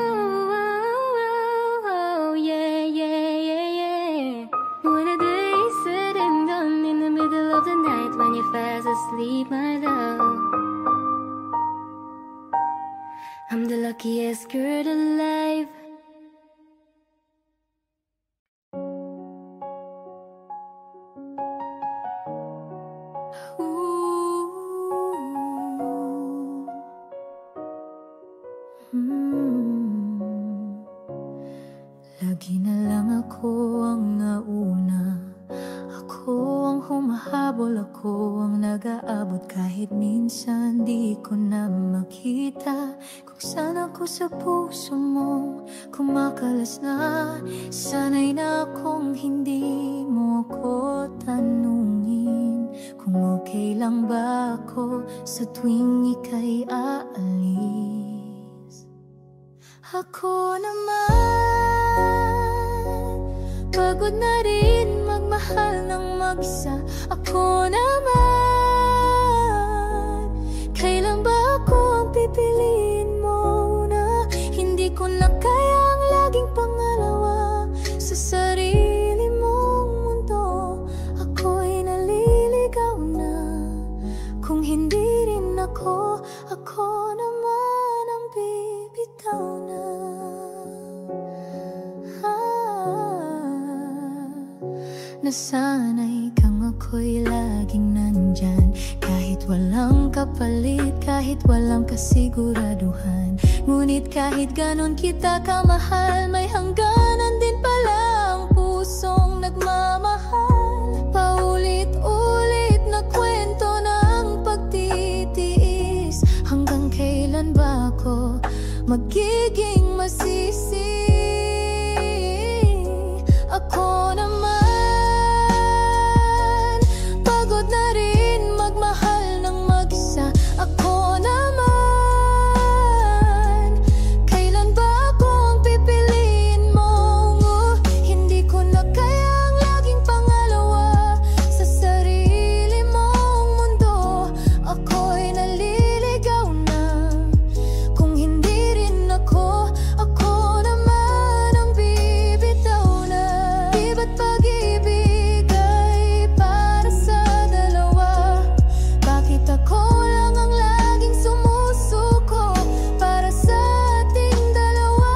Yeah, yeah, yeah, yeah. When a day is said and done, in the middle of the night when you're fast asleep, my love, I'm the luckiest girl alive. Lagi na lang ako ang nauna. Ako ang humahabol, ako ang nag-aabot. Kahit minsan di ko na makita kung saan ako sa puso mo kumakalas na. Sanay na akong hindi mo ko tanungin kung okay lang ba ako sa tuwing ika'y aalis. Ako naman, pagod na rin magmahal ng mag-isa. Ako naman, kailan ba ako ang pipiliin mo? nasanay kang ako'y laging nandyan. Kahit walang kapalit, kahit walang kasiguraduhan. Ngunit kahit ganon kita kamahal, may hangganan din pala ang pusong nagmamahal. Paulit-ulit na kwento ng pagtitiis. Hanggang kailan ba ako magiging masisi? Ako naman, pagod na rin magmahal ng mag-isa. Ako naman, kailan ba ako ang pipiliin mo? Hindi ko na kayang laging pangalawa sa sarili mong mundo. Ako'y naliligaw na kung hindi rin ako. Ako naman ang bibitaw na. Di ba't pag-ibig ay para sa dalawa? Bakit ako lang ang laging sumusuko para sa ating dalawa?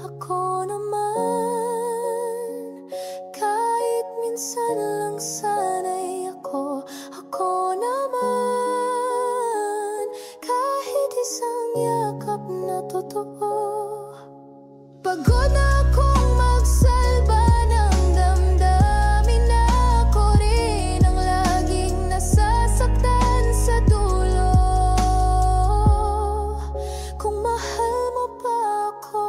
Ako naman, kahit minsan lang sana'y ako. Ako naman, kahit isang yakap na totoo. Pagod na akong magsalba ng damdamin. Ako rin ang laging nasasaktan sa dulo. Kung mahal mo pa ako,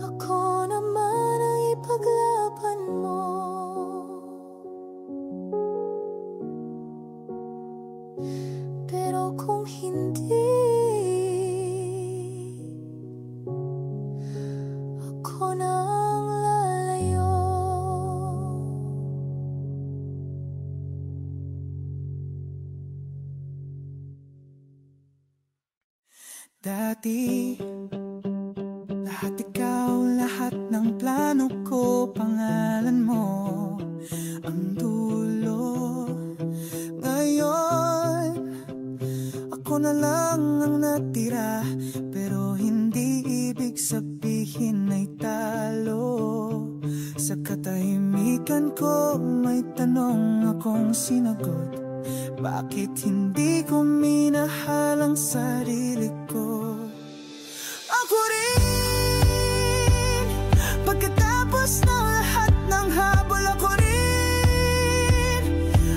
ako naman ang ipaglaban mo. Pero kung hindi, ako na ang lalayo. Dati, lahat ikaw, lahat ng plano ko, pangalan mo ang dulo. Ngayon, ako na lang ang natira, pero hindi ibig sabihin ay talo. Sa katahimikan ko, may tanong akong sinagot. Bakit hindi ko minahal ang sarili ko? Ako rin, pagkatapos ng lahat ng habol, ako rin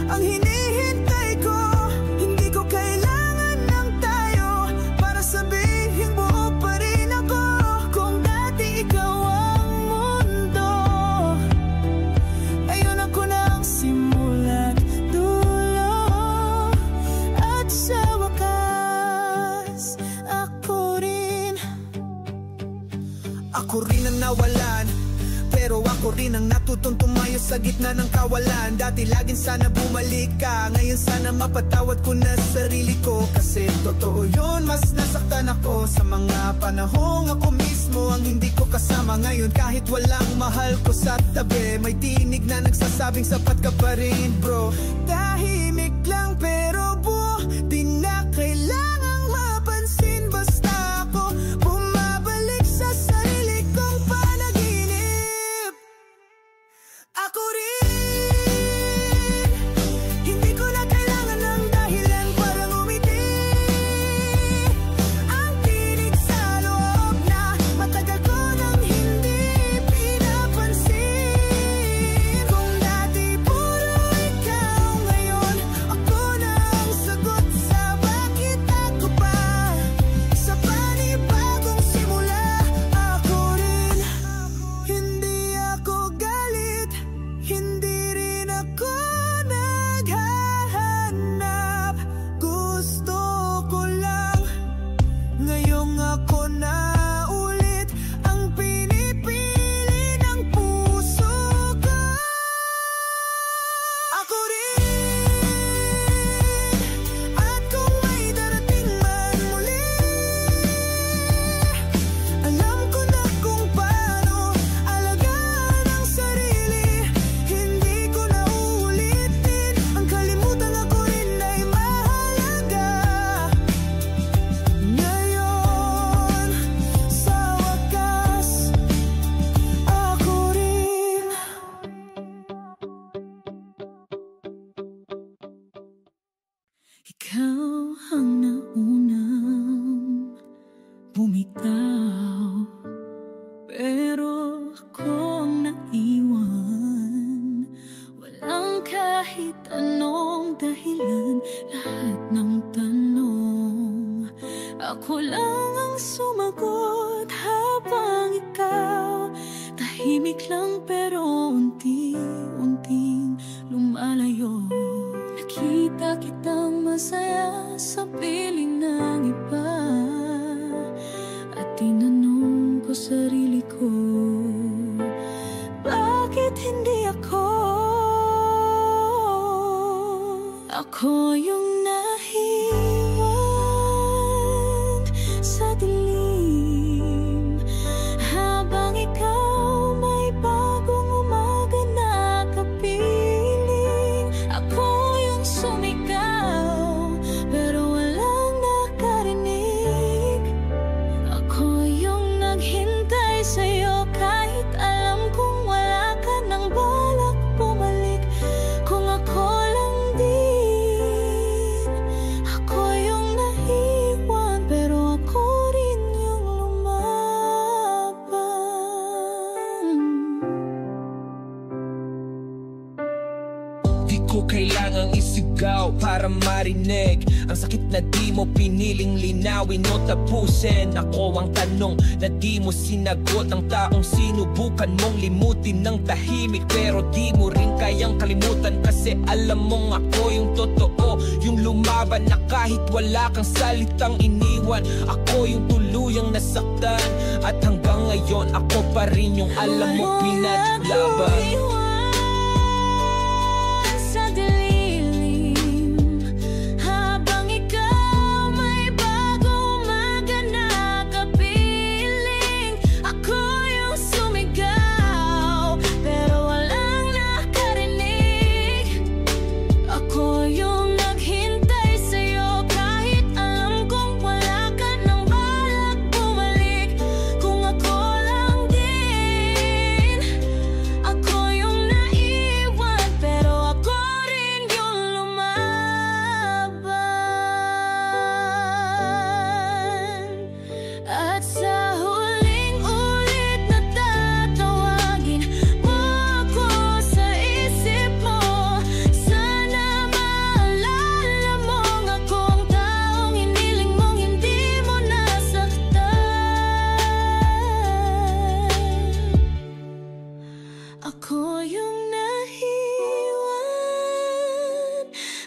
ang hinihintay ko. Hindi ko kailangan ng tayo para sabihin buo pa rin ako. Kung dati ikaw ang mundo, ngayon ako na ang simula't dulo. At sa wakas, ako rin ang nawalan, pero ako rin ang natutong tumayo sa gitna ng kawalan. Dati laging sana bumalik ka, ngayon sana mapatawad ko na sarili ko. Kasi totoo yun, mas nasaktan ako sa mga panahong ako mismo ang hindi ko kasama. Ngayon kahit walang mahal ko sa tabi, may tinig na nagsasabing sapat ka pa rin bro. Tahimik lang pero buo, di na kailangang mapansin. Basta ako bumabalik sa sarili kong panaginip. Ako rin, hindi ko na kailangan ng dahilan para ngumiti. Ang tinig sa loob na matagal ko nang hindi pinapansin. Kung dati puro ikaw, ngayon ako na ang sagot. Ako lang ang sumagot habang ikaw tahimik lang pero unti-unting lumalayo. Nakita kitang masaya sa piling ng iba at tinanong ko sarili ko, bakit hindi ako? Ako yung nahiwan sa dilim habang ikaw may bagong umaga na kapiling. Ako yung sumigaw pero walang nakarinig. Ako yung naghintay sa'yo kahit alam kong wala ka nang balak bumalik. Kung ako lang din, ako yung nahiwan pero ako rin yung lumaban. Di ko kailangang isigaw para marinig ang sakit na di mo piniling linawin o tapusin. Ako ang tanong na di mo sinagot, ang taong sinubukan mong limutin ng tahimik pero di mo rin kayang kalimutan kasi alam mong ako yung totoo, yung lumaban na kahit wala kang salitang iniwan. Ako yung tuluyang nasaktan at hanggang ngayon ako pa rin yung alam mo pinaglaban. Sa dilim habang ikaw may bagong umaga na kapiling. Ako yung sumigaw pero walang nakarinig. Ako yung naghintay sa'yo kahit alam kong wala ka nang balak bumalik. Kung ako lang din, ako yung naiwan pero ako rin yung lumaban. At sa huling ulit na tatawagin mo ako sa isip mo, sana maalala mong akong taong hiniling mong hindi mo nasaktan. Ako yung nahiwan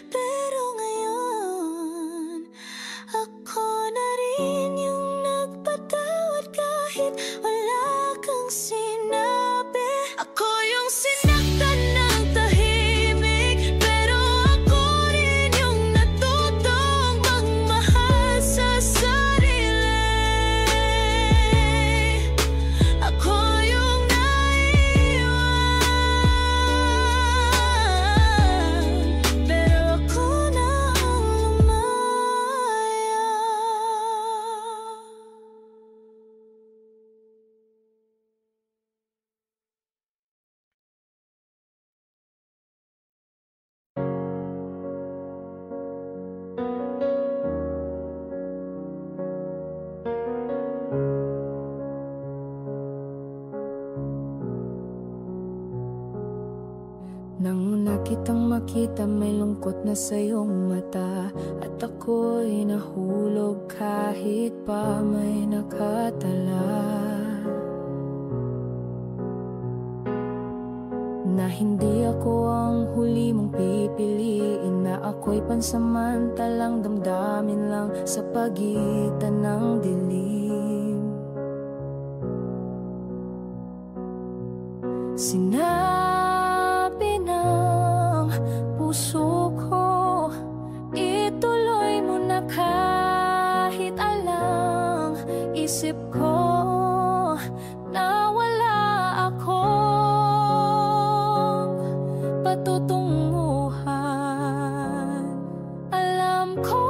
pero ngayon ako na rin yung nagpatawad kahit wala kang sinabi. Ako yung sinaktan ng tahimik pero ako rin yung natutong magmahal sa sarili. Ako yung naiwan pero ako na ang lumaya. Nang una kitang makita may lungkot na sa iyong mata at ako'y nahulog kahit pa may nakatala. Na hindi ako ang huli mong pipiliin, na ako'y pansamantalang damdamin lang sa pagitan ng dilim. Sinabi ng puso ko, ituloy mo na kahit alang isip ko na wala akong patutunguhan. Alam ko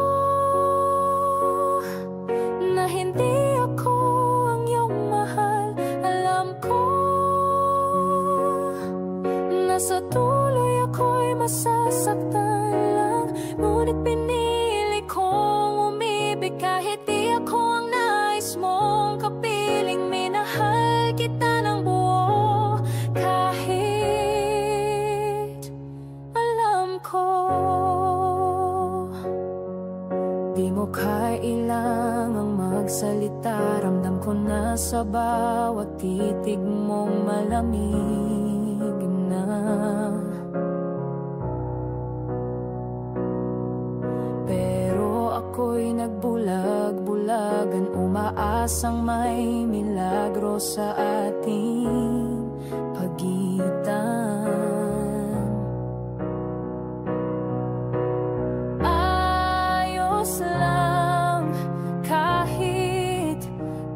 na hindi ako ang iyong mahal. Alam ko na sa tuloy ako'y masasaktan lang, ngunit pinili kong umibig kahit di ako ang nais mong kapiling. Minahal kita ng buo kahit alam ko di mo kailangang sa bawat titig mo malamig na. Pero ako'y nagbulag-bulagan, umaasang may milagro sa ating pagitan. Ayos lang kahit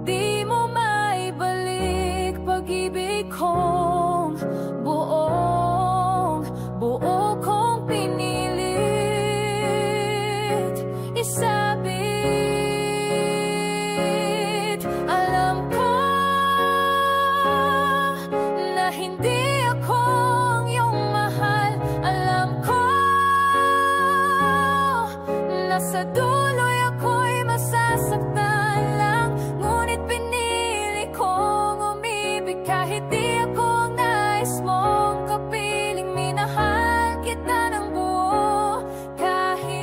di mo maibalik pag-ibig kong buong buo kong pinilit isabit. Alam ko na hindi ako ang iyong mahal. Alam ko na sa dulo'y ako'y masasaktan lang. Ngunit pinili kong umibig kahit di ako ang nais mong kapiling. Minahal kita ng buo kahit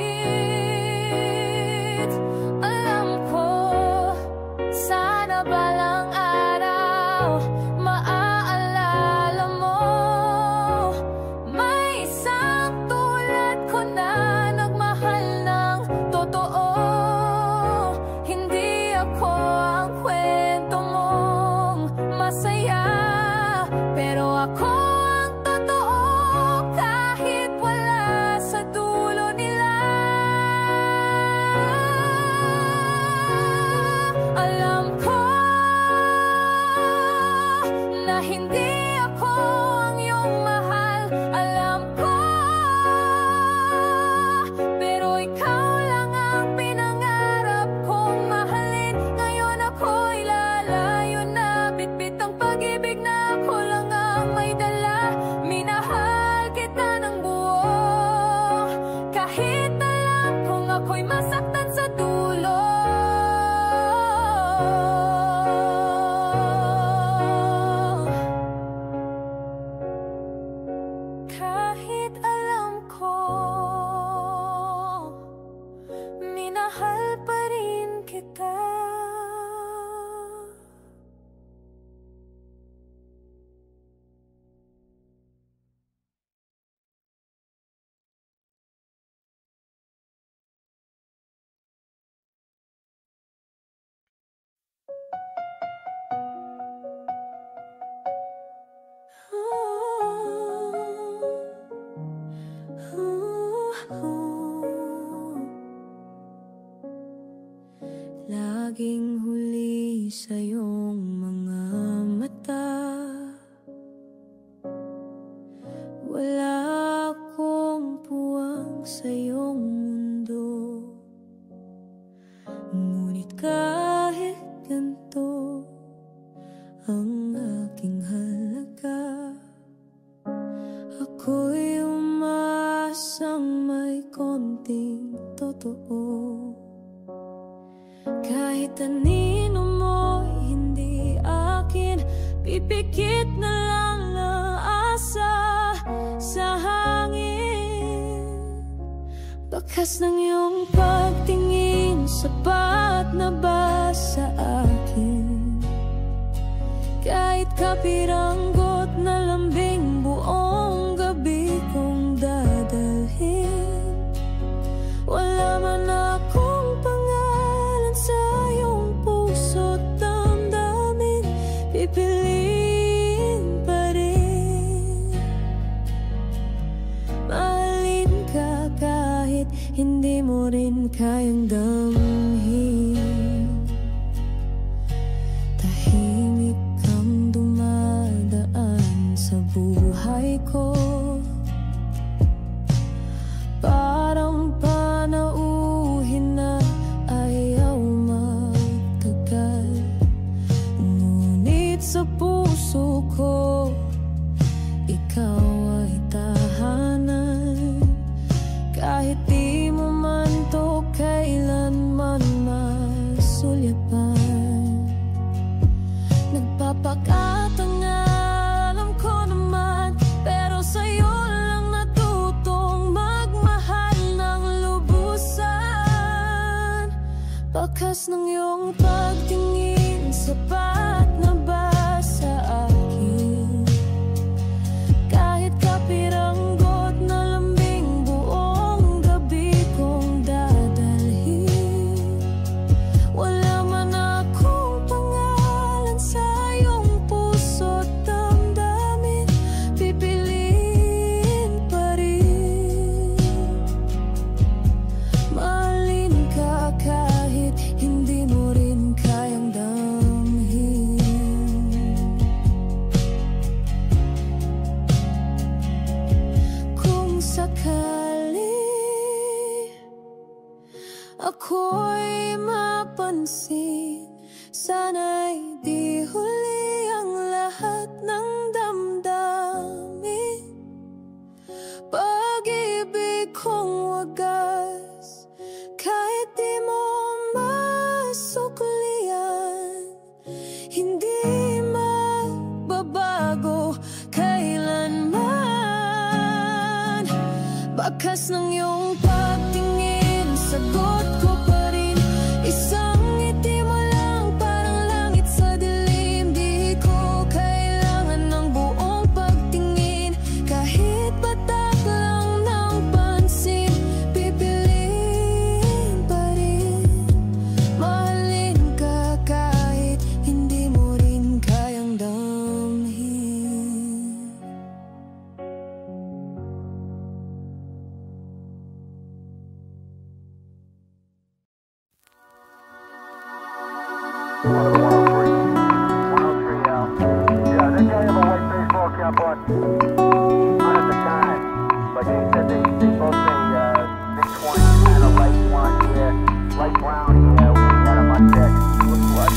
alam ko sana balang araw maaalala mo may isang tulad ko na nagmahal ng totoo. Hindi ako ang kwento mong masaya, pero ako ang totoo kahit wala sa dulo nila. Alam ko na hindi ako ang iyong mahal. Alam ko, pero ikaw lang ang pinangarap kong mahalin. Ngayon ako'y lalayo na, bitbit ang pag-ibig na ako lang ang may dala. Minahal kita ng buo kahit alam kong ako'y masaktan sa dulo. Kahit alam ko minahal pa rin kita. Laging huli sa iyong mga mata, wala akong puwang sa iyong mundo. Ngunit kahit ganito ang aking halaga, ako'y umaasang may konting totoo. Kahit anino mo'y hindi akin, pipikit na lang ng asa sa hangin. Bakas ng iyong pagtingin, sapat na ba sa akin? Kahit kapiranggot na lambing, buong gabi kong dadalhin. Wala man akong pangalan sa iyong puso't damdamin, pipiliin pa rin. Mahalin ka kahit hindi mo rin kayang damhin. Tahimik kang dumadaan sa buhay ko, parang panauhin na ayaw magtagal. Ngunit sa puso ko, ikaw ay tahanan. Kahit di mo man to kailanman masulyapan. Nagpapakatang alam ko naman, pero sa'yo lang natutong magmahal ng lubusan. Bakas ng iyong pagtingin, sapat Lakas ng iyong pagtingin, sagot ko pa rin. Isang ngiti mo lang, parang langit sa dilim. Di ko kailangan ng buong pagtingin. Kahit batak lang ng pansin, pipiliin pa rin. Mahalin ka kahit hindi mo rin kayang damhin. Yeah, they can't have a white baseball cap on at the time, but they said they both say mid-20s, kind of light blonde hair, light brown hair. We had them on deck. Looked like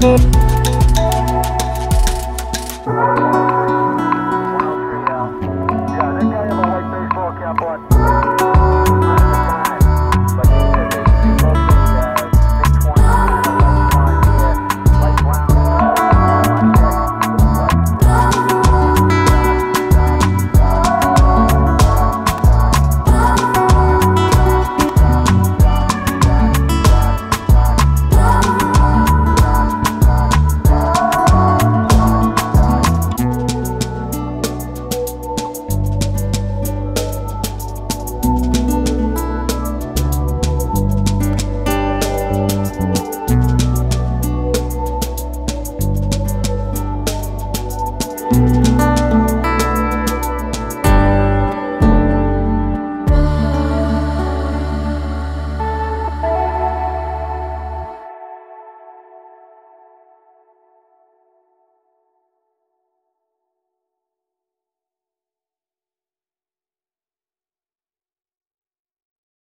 We'll be right back.